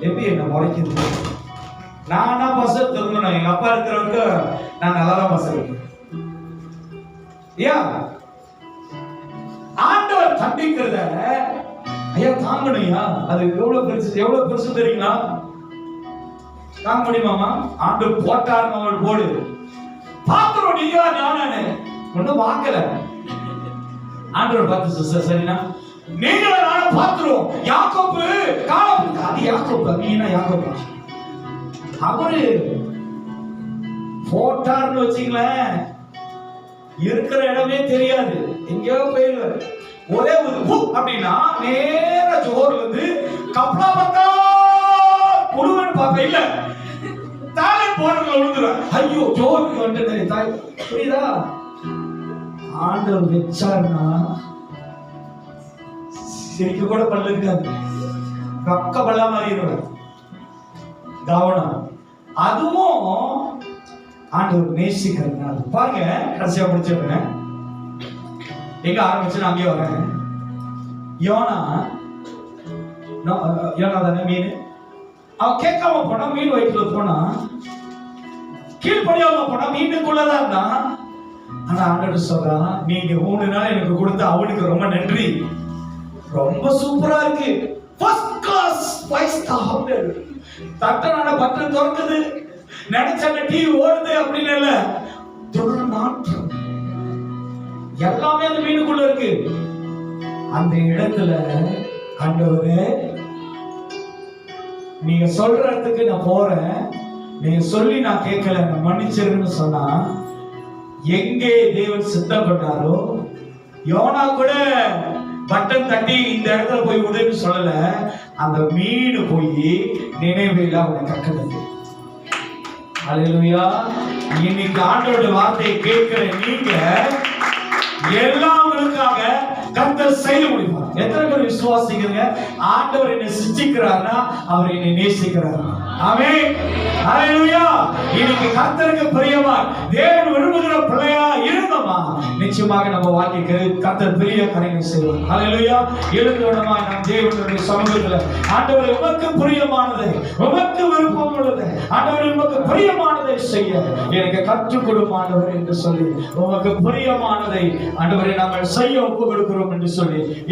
எப்படி என்ன முறைக்குது? நானா பசங்க திருந்தணும். எங்க அப்பா இருக்கிறவங்க நான் நல்லாதான் பசங்க. ஏன் ஆண்டவர் தண்டிக்கிறத ஐயா தாங்கணும்யா? அது எவ்வளவு பெருசு தெரியுங்களா? தாங்க முடியுமாமா? ஆண்டவர் போட்டார் அவள் போடு பாத்திரம். நீங்க நானே ஒன்னும் வாக்கல. ஆண்டவர் பார்த்து சிஸ்டர் சரினா நீங்கள நானும் பாத்துருவோம். யாக்கோபு காலம் அது யாக்கோபு நீனா யாக்கோபு அவரு போட்டார்னு வச்சுங்களேன், இருக்கிற இடமே தெரியாது, எங்கேயோ போயிடுவாரு. ஒரே ஒரு அப்படின்னா நேர ஜோர்ல இருந்து கப்பலா பார்த்தா புழுவன் பார்ப்ப இல்ல தாலை போடுறதுல விழுந்துருவேன். ஐயோ ஜோருக்கு வந்து தாய். புரியுதா? ஆண்டவர் வச்சாருன்னா சிரிக்க கூட பல்ல இருக்காது, பக்க பல்லா மாறிடுவேன். கவனம். அதுவும் ஆண்டவர் நேசிக்கிறதுனால. பாருங்க, கடைசியா முடிச்சிருக்கேன். எங்க ஆரம்பிச்சு நான் அங்கே வரேன். யோனா தானே மீன். அவன் கேட்காம போனா மீன் வயிற்றுல போனா, கீழ்படியாம போனா மீனுக்குள்ளதான் இருந்தான். ஆனா ஆண்டவர் சொல்றான், நீங்க 3 நாள் எனக்கு கொடுத்த அவனுக்கு ரொம்ப நன்றி. ரொம்ப சூப்பரா இருக்கு, ஃபர்ஸ்ட் கிளாஸ் 5 ஸ்டார். தட்டனான பட்டன் திறக்குது, நினைச்ச டிவி ஓடுது அப்படின்னு இல்ல, துர்நாற்றம் எல்லாமே அந்த மீனுக்குள்ள இருக்கு. அந்த இடத்துல ஆண்டவரே நீங்க சொல்ற இடத்துக்கு நான் போறேன், நீங்க சொல்லி நான் கேட்கல, நான் மன்னிச்சிருன்னு சொன்னா, எங்கே தேவன் சித்தப்பட்டாரோ, யோனா கூட பட்டன் தட்டி இந்த இடத்துல போய் விடுன்னு சொல்லல, அந்த மீன் போய் நினைவேல அவனை கக்கணுது. அல்லேலூயா. இன்னைக்கு ஆண்டவருடைய வார்த்தையை கேட்கிற நீங்க எல்லாருக்காக கர்த்தர் செய்து முடிப்பார். எத்தனை பேர் விசுவாசிக்கிறீங்க? ஆண்டவர் என்னை சிச்சிக்கிறார்னா அவர் என்னை நேசிக்கிறார். ஆமென். ஹalleluya. இன்னைக்கு கர்த்தருக்கு பிரியமா தேவன் விரும்புகிற பிள்ளையா இருந்தோமா நிச்சயமாக நம்ம வாழ்க்கைக்கு கர்த்தர் பெரிய காரியங்களை செய்வார். ஹalleluya. எழுந்தோடமா நம் தேவனுடைய சமூகத்துல ஆண்டவரே உமக்கு பிரியமானதை, உமக்கு விருப்பம் உள்ளதை, ஆண்டவரே உமக்கு பிரியமானதை செய்ய எனக்கு கற்றுக் கொடும் ஆண்டவரே என்று சொல்லி, உமக்கு பிரியமானதை ஆண்டவரே நாங்கள் செய்ய ஒப்பு கொடுக்கிறோம் என்று சொல்லி